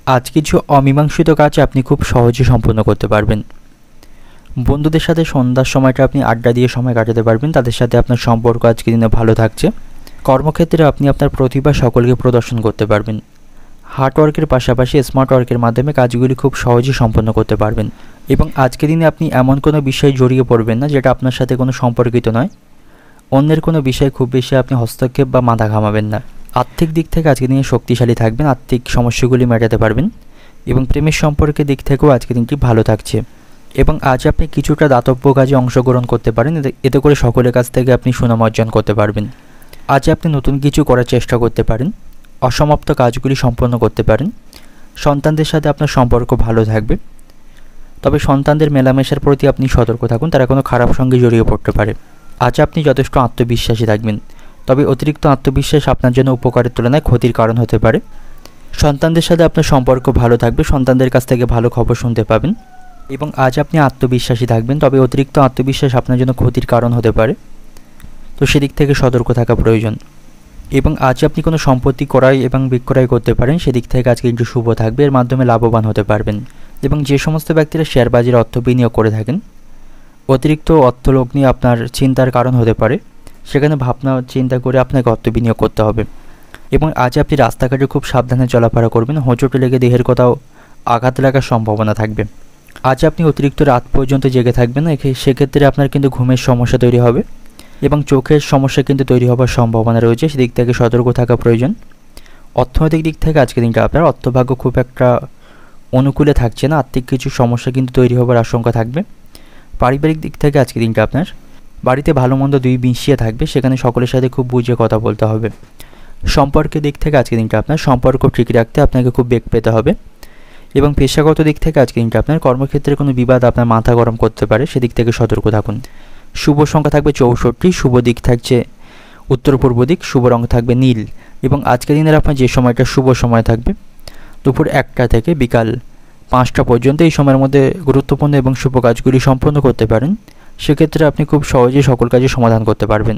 আজ কিছু অমীমাংসিত কাজ আপনি খুব সহজে সম্পন্ন করতে পারবেন। বন্ধুদের সাথে সন্ধ্যার সময়টা আপনি আড্ডা দিয়ে সময় কাটাতে পারবেন, তাদের সাথে আপনার সম্পর্ক আজকের দিনে ভালো থাকছে। কর্মক্ষেত্রে আপনি আপনার প্রতিভা সকলকে প্রদর্শন করতে পারবেন। হার্ডওয়ার্কের পাশাপাশি স্মার্ট ওয়ার্কের মাধ্যমে কাজগুলি খুব সহজেই সম্পন্ন করতে পারবেন। এবং আজকের দিনে আপনি এমন কোনো বিষয়ে জড়িয়ে পড়বেন না যেটা আপনার সাথে কোনো সম্পর্কিত নয়। অন্যের কোনো বিষয়ে খুব বেশি আপনি হস্তক্ষেপ বা মাথা ঘামাবেন না। আর্থিক দিক থেকে আজকের দিনে শক্তিশালী থাকবেন, আর্থিক সমস্যাগুলি মেটাতে পারবেন। এবং প্রেমের সম্পর্কের দিক থেকেও আজকের দিনটি ভালো থাকছে। এবং আজ আপনি কিছুটা দাতব্য কাজে অংশগ্রহণ করতে পারেন, এতে করে সকলের কাছ থেকে আপনি সুনাম অর্জন করতে পারবেন। আজ আপনি নতুন কিছু করার চেষ্টা করতে পারেন, অসমাপ্ত কাজগুলি সম্পন্ন করতে পারেন। সন্তানদের সাথে আপনার সম্পর্ক ভালো থাকবে, তবে সন্তানদের মেলামেশার প্রতি আপনি সতর্ক থাকুন, তারা কোনো খারাপ সঙ্গে জড়িয়ে পড়তে পারে। আজ আপনি যথেষ্ট আত্মবিশ্বাসী থাকবেন, তবে অতিরিক্ত আত্মবিশ্বাস আপনার জন্য উপকারের তুলনায় ক্ষতির কারণ হতে পারে। সন্তানদের সাথে আপনার সম্পর্ক ভালো থাকবে, সন্তানদের কাছ থেকে ভালো খবর শুনতে পাবেন। এবং আজ আপনি আত্মবিশ্বাসী থাকবেন, তবে অতিরিক্ত আত্মবিশ্বাস আপনার জন্য ক্ষতির কারণ হতে পারে, তো সেদিক থেকে সতর্ক থাকা প্রয়োজন। এবং আজ আপনি কোনো সম্পত্তি ক্রয় এবং বিক্রয় করতে পারেন, সেদিক থেকে আজকে কিন্তু শুভ থাকবে, এর মাধ্যমে লাভবান হতে পারবেন। এবং যে সমস্ত ব্যক্তিরা শেয়ার বাজারে অর্থ বিনিয়োগ করে থাকেন, অতিরিক্ত অর্থলোভ নিয়ে আপনার চিন্তার কারণ হতে পারে, সেখানে ভাবনা চিন্তা করে আপনাকে অর্থ বিনিয়োগ করতে হবে। এবং আজ আপনি রাস্তাঘাটে খুব সাবধানে চলাফেরা করবেন, হোঁচট লেগে দেহের কোথাও আঘাত লাগার সম্ভাবনা থাকবে। আজ আপনি অতিরিক্ত রাত পর্যন্ত জেগে থাকবেন না, সেক্ষেত্রে আপনার কিন্তু ঘুমের সমস্যা তৈরি হবে এবং চোখের সমস্যা কিন্তু তৈরি হওয়ার সম্ভাবনা রয়েছে, সেদিক থেকে সতর্ক থাকা প্রয়োজন। অর্থনৈতিক দিক থেকে আজকের দিনটা আপনার অর্থভাগ্য খুব একটা অনুকূলে থাকছে না, আর্থিক কিছু সমস্যা কিন্তু তৈরি হবার আশঙ্কা থাকবে। পারিবারিক দিক থেকে আজকের দিনটা আপনার বাড়িতে ভালো মন্দ দুই মিশিয়ে থাকবে, সেখানে সকলের সাথে খুব বুঝে কথা বলতে হবে। সম্পর্কের দিক থেকে আজকের দিনটা আপনার সম্পর্ক ঠিক রাখতে আপনাকে খুব বেগ পেতে হবে। এবং পেশাগত দিক থেকে আজকের দিনটা আপনার কর্মক্ষেত্রে কোনো বিবাদ আপনার মাথা গরম করতে পারে, সেদিক থেকে সতর্ক থাকুন। শুভ সংখ্যা থাকবে 64, শুভ দিক থাকছে উত্তর পূর্ব দিক, শুভ রং থাকবে নীল। এবং আজকের দিনের আপনার যে সময়টা শুভ সময় থাকবে দুপুর 1টা থেকে বিকাল 5টা পর্যন্ত, এই সময়ের মধ্যে গুরুত্বপূর্ণ এবং শুভ কাজগুলি সম্পন্ন করতে পারেন। সেক্ষেত্রে আপনি খুব সহজেই সকল কাজে সমাধান করতে পারবেন।